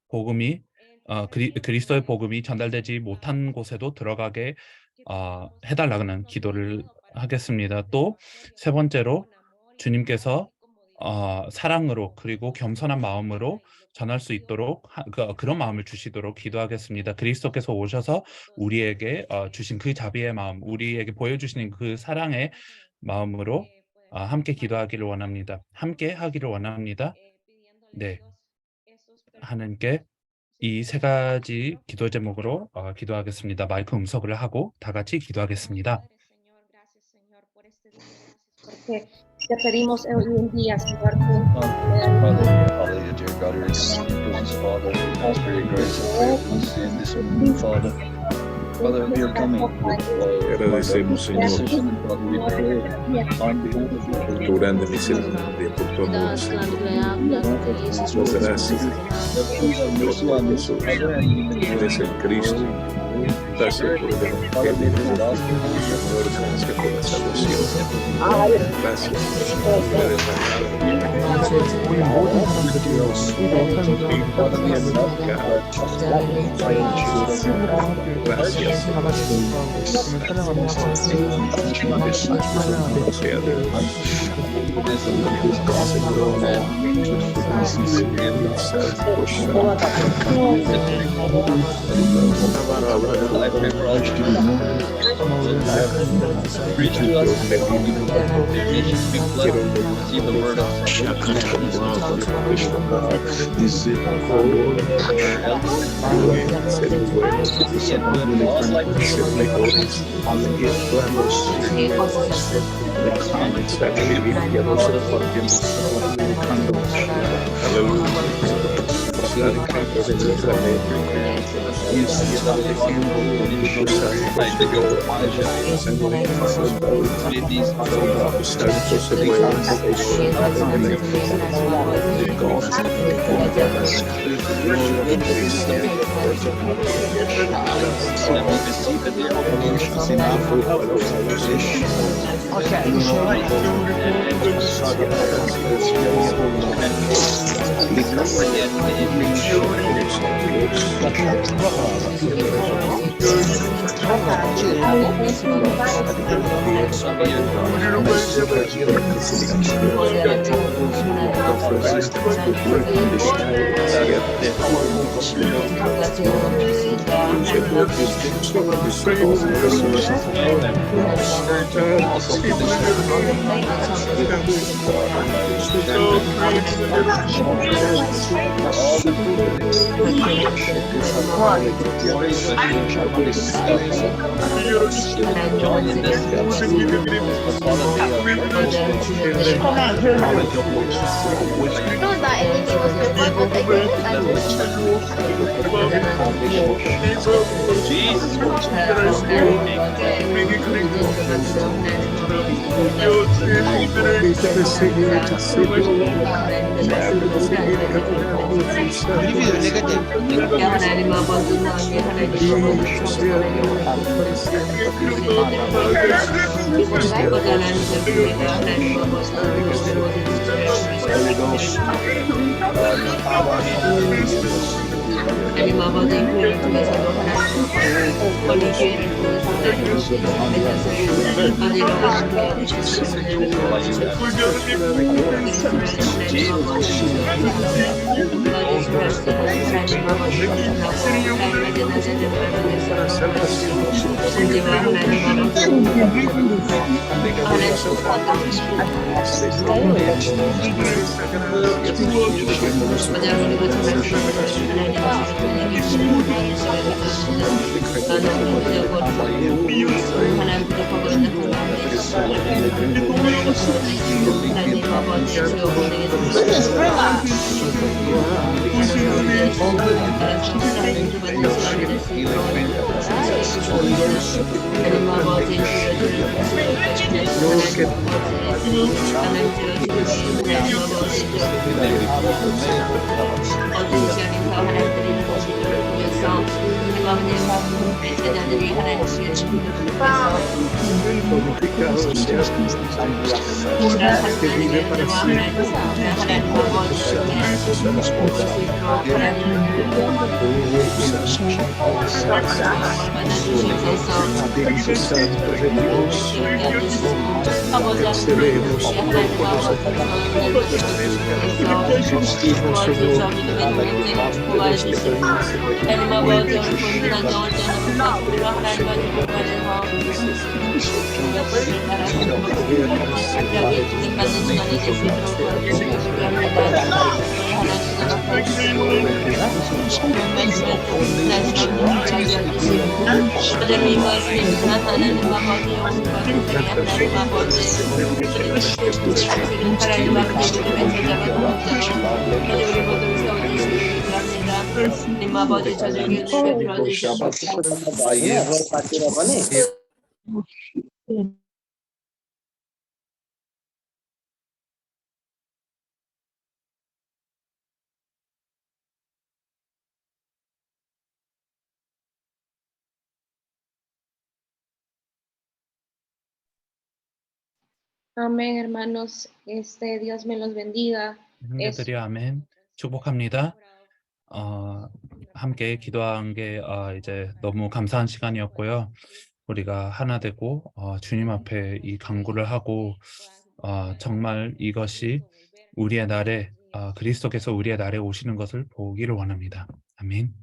복음이 그리스도의 복음이 전달되지 못한 곳에도 들어가게 해달라는 기도를 하겠습니다. 또 세 번째로 주님께서 사랑으로 그리고 겸손한 마음으로 전할 수 있도록 그런 마음을 주시도록 기도하겠습니다. 그리스도께서 오셔서 우리에게 주신 그 자비의 마음, 우리에게 보여주시는 그 사랑의 마음으로 함께 기도하기를 원합니다. 함께 하기를 원합니다. 네, 하나님께 이 세 가지 기도 제목으로 기도하겠습니다. 마이크 음성을 하고 다 같이 기도하겠습니다. Porque te pedimos hoy en día, Señor, que Hallelujah, dear God, your precious Father, we ask for your grace and faithfulness in this moment, Father. Father, we are coming with Agradecemos, Señor, decision, Father, we pray on behalf of your por tu grande misericordia, por tu amor, Señor. Muchas gracias, Jesús. Eres el Cristo. Gracias por el Evangelio. Gracias por la salvación. Gracias por reach to us, receive the word of que vive Amén, hermanos. Dios me los bendiga. 형제들이 아멘. 축복합니다. 함께 기도한 게 이제 너무 감사한 시간이었고요. 우리가 하나 되고 주님 앞에 이 간구를 하고 정말 이것이 우리의 날에 그리스도께서 우리의 날에 오시는 것을 보기를 원합니다. 아멘.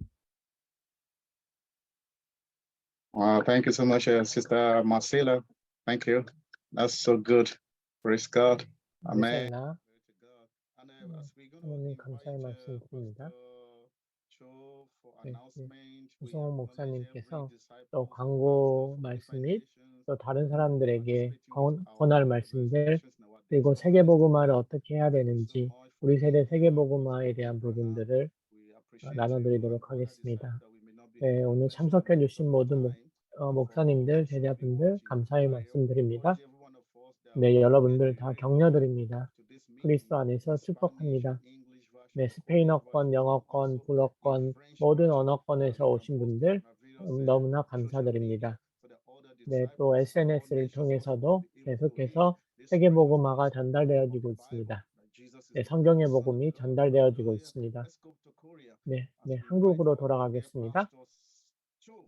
Thank you so much, Sister Marcela. Thank you. That's so good. Praise God. Amen. 감사합니다. 하나님 감사의 말씀 드립니다. 네, 우성호 목사님께서 또 광고 말씀 및 또 다른 사람들에게 권할 말씀들 그리고 세계복음화를 어떻게 해야 되는지 우리 세대 세계복음화에 대한 부분들을 나눠드리도록 하겠습니다. 네, 오늘 참석해 주신 모든 목사님들, 제자분들 감사의 말씀드립니다. 네, 여러분들 다 격려드립니다. 그리스도 안에서 축복합니다. 네, 스페인어권, 영어권, 불어권, 모든 언어권에서 오신 분들 너무나 감사드립니다. 네, 또 SNS를 통해서도 계속해서 세계복음화가 전달되어지고 있습니다. 네, 성경의 복음이 전달되어지고 있습니다. 네, 한국으로 돌아가겠습니다.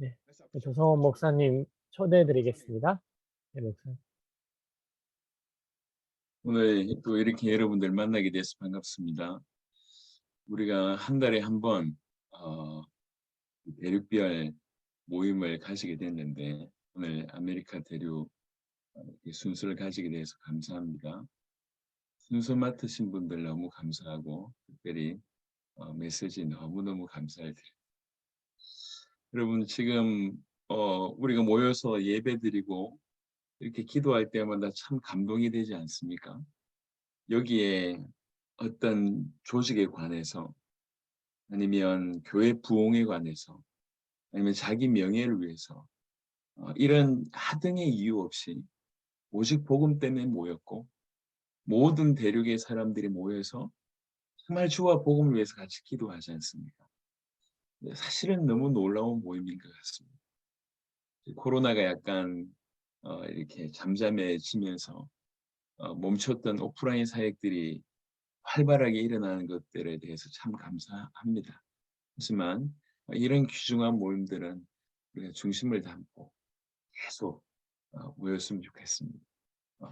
네, 조성원 목사님 초대해드리겠습니다. 네, 목사님. 오늘 또 이렇게 여러분들 만나게 돼서 반갑습니다. 우리가 한 달에 한 번 대륙별 모임을 가지게 됐는데 오늘 아메리카 대륙 순서를 가지게 돼서 감사합니다. 순서 맡으신 분들 너무 감사하고 특별히 메시지 너무너무 감사드립니다. 여러분 지금 우리가 모여서 예배드리고 이렇게 기도할 때마다 참 감동이 되지 않습니까? 여기에 어떤 조직에 관해서 아니면 교회 부흥에 관해서 아니면 자기 명예를 위해서 이런 하등의 이유 없이 오직 복음 때문에 모였고 모든 대륙의 사람들이 모여서 정말 주와 복음을 위해서 같이 기도하지 않습니까? 사실은 너무 놀라운 모임인 것 같습니다. 코로나가 약간 이렇게 잠잠해지면서 멈췄던 오프라인 사역들이 활발하게 일어나는 것들에 대해서 참 감사합니다. 하지만 이런 귀중한 모임들은 우리가 중심을 담고 계속 모였으면 좋겠습니다.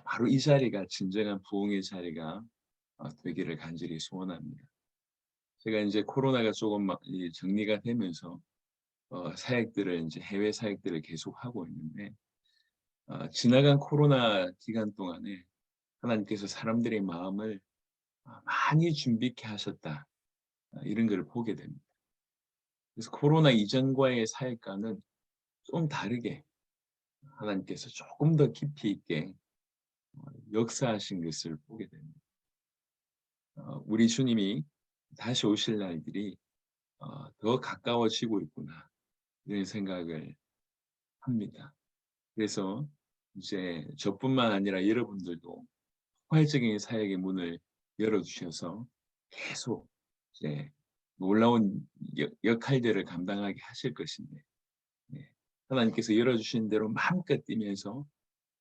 바로 이 자리가 진정한 부흥의 자리가 되기를 간절히 소원합니다. 제가 이제 코로나가 조금 정리가 되면서 사역들을 이제 해외 사역들을 계속 하고 있는데 지나간 코로나 기간 동안에 하나님께서 사람들의 마음을 많이 준비케 하셨다 이런 걸 보게 됩니다. 그래서 코로나 이전과의 사역과는 좀 다르게 하나님께서 조금 더 깊이 있게 역사하신 것을 보게 됩니다. 우리 주님이 다시 오실 날들이 더 가까워지고 있구나 이런 생각을 합니다. 그래서 이제 저뿐만 아니라 여러분들도 폭발적인 사역의 문을 열어주셔서 계속 이제 놀라운 역할들을 감당하게 하실 것인데 하나님께서 열어주신 대로 마음껏 뛰면서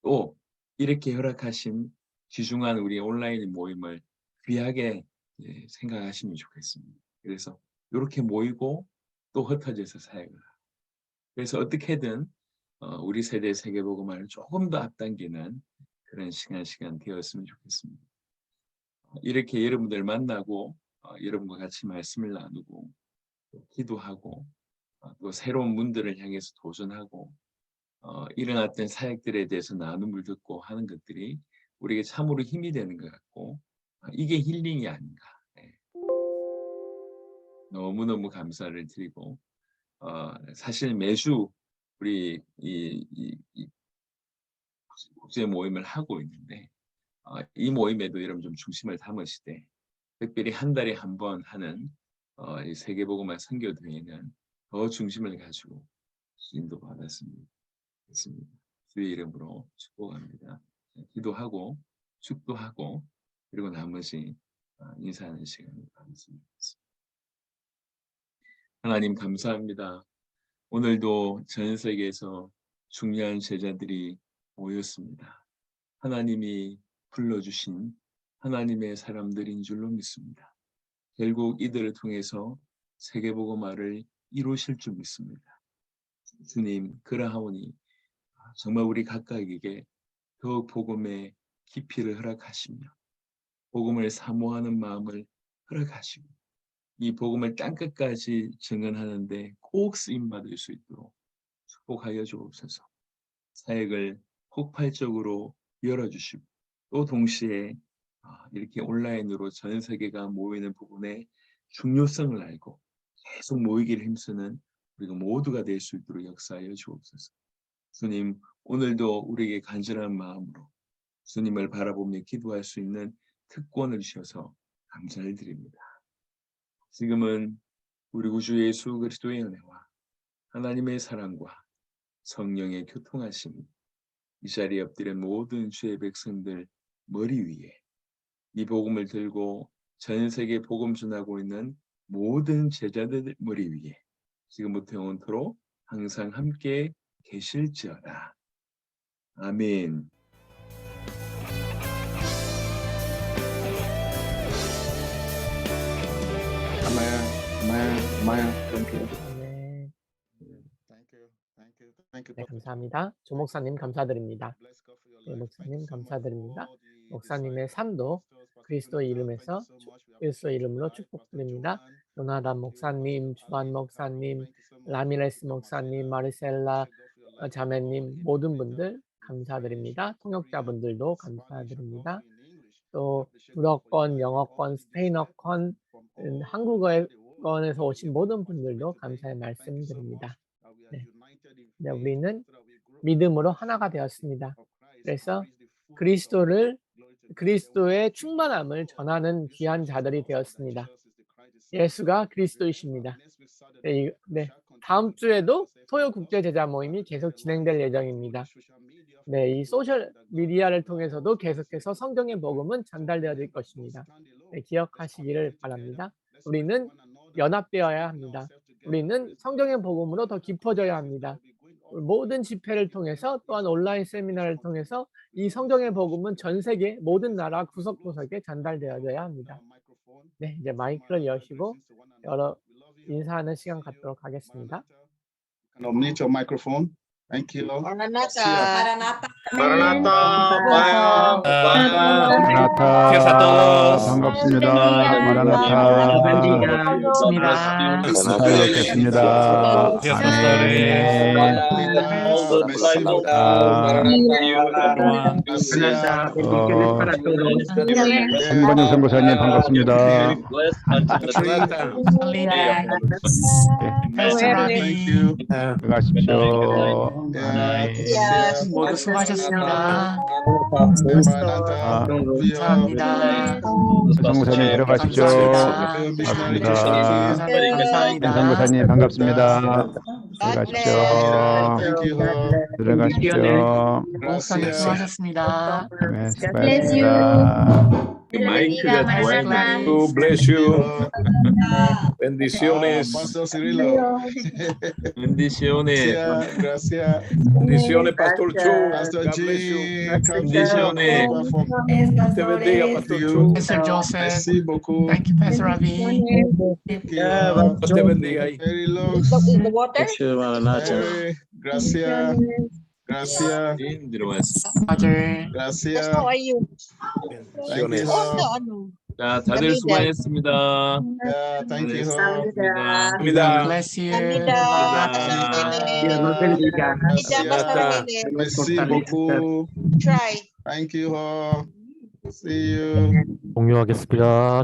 또 이렇게 허락하신 귀중한 우리 온라인 모임을 귀하게 생각하시면 좋겠습니다. 그래서 이렇게 모이고 또 흩어져서 사역을 하고, 그래서 어떻게든 우리 세대 세계복음화를 조금 더 앞당기는 그런 시간 되었으면 좋겠습니다. 이렇게 여러분들 만나고 여러분과 같이 말씀을 나누고 또 기도하고 또 새로운 문들을 향해서 도전하고 일어났던 사역들에 대해서 나눔을 듣고 하는 것들이 우리에게 참으로 힘이 되는 것 같고, 이게 힐링이 아닌가. 너무너무 감사를 드리고, 사실 매주 우리 이 국제 모임을 하고 있는데, 이 모임에도 여러분 좀 중심을 담으시되, 특별히 한 달에 한 번 하는 이 세계복음화 선교대회는 더 중심을 가지고 인도받았습니다. 주의 이름으로 축복합니다. 기도하고 축도하고 그리고 나머지 인사하는 시간을 가졌습니다. 하나님 감사합니다. 오늘도 전 세계에서 중요한 제자들이 모였습니다. 하나님이 불러주신 하나님의 사람들인 줄로 믿습니다. 결국 이들을 통해서 세계복음화를 이루실 줄 믿습니다. 주님, 그러하오니 정말 우리 각각에게 더욱 복음의 깊이를 허락하시며 복음을 사모하는 마음을 허락하시고 이 복음을 땅끝까지 증언하는데 꼭 쓰임받을 수 있도록 축복하여 주옵소서. 사역을 폭발적으로 열어주시고 또 동시에 이렇게 온라인으로 전 세계가 모이는 부분의 중요성을 알고 계속 모이기를 힘쓰는 우리가 모두가 될 수 있도록 역사하여 주옵소서. 주님, 오늘도 우리에게 간절한 마음으로 주님을 바라보며 기도할 수 있는 특권을 주셔서 감사를 드립니다. 지금은 우리 구주 예수 그리스도의 은혜와 하나님의 사랑과 성령의 교통하심이 이 자리에 엎드린 모든 주의 백성들 머리 위에 이 복음을 들고 전 세계 복음 전하고 있는 모든 제자들 머리 위에 지금부터 영원토록 항상 함께 계실지어다. 아멘. Thank you. 네, Thank you. 네, 감사합니다. 조 목사님 감사드립니다. 네, 목사님 감사드립니다. 목사님의 삶도 그리스도의 이름에서 그리스도의 이름으로 축복드립니다. 요나단 목사님, 주한 목사님, 라미레스 목사님, 마르셀라 자매님 모든 분들 감사드립니다. 통역자분들도 감사드립니다. 또 불어권, 영어권, 스페인어권, 한국어권에서 오신 모든 분들도 감사의 말씀드립니다. 네, 우리는 믿음으로 하나가 되었습니다. 그래서 그리스도의 충만함을 전하는 귀한 자들이 되었습니다. 예수가 그리스도이십니다. 네, 다음 주에도 토요 국제 제자 모임이 계속 진행될 예정입니다. 네, 이 소셜 미디어를 통해서도 계속해서 성경의 복음은 전달되어질 것입니다. 네, 기억하시기를 바랍니다. 우리는 연합되어야 합니다. 우리는 성경의 복음으로 더 깊어져야 합니다. 모든 집회를 통해서 또한 온라인 세미나를 통해서 이 성경의 복음은 전 세계 모든 나라 구석구석에 전달되어져야 합니다. 네, 이제 마이크를 여시고 여러 인사하는 시간 갖도록 하겠습니다. Unmute your microphone. Thank you. Maranatha. 반갑습니다. 마라나타. 잘 뵙겠습니다. 한건영 선교사님 반갑습니다. 들어가십시오. 모두 수고하셨습니다. 감사합니다. 선교사님 들어가십시오. 반갑습니다. 선교사님 반갑습니다. 들어가십시오. 들어가십시오. 목사님 수고하셨습니다. 네, 수고하셨습니다. God bless you. Bendiciones. Pastor Cirilo. Bendiciones. Gracias. Bendiciones, Pastor Chu. Pastor God bless you. G. Bendiciones. Dios te bendiga, Pastor Chu. Pastor Joseph. Merci beaucoup. Thank you, Pastor Ravi. Dios te bendiga ahí. Very Lux. The water? Very. Gracias. Gracias. Father. Gracias. How are you? Thank you. 자, 다들 수고하셨습니다. Yeah, thank you. 감사합니다. Bless you. Gracias. Merci beaucoup. Try. Thank you all. See you. 종료하겠습니다.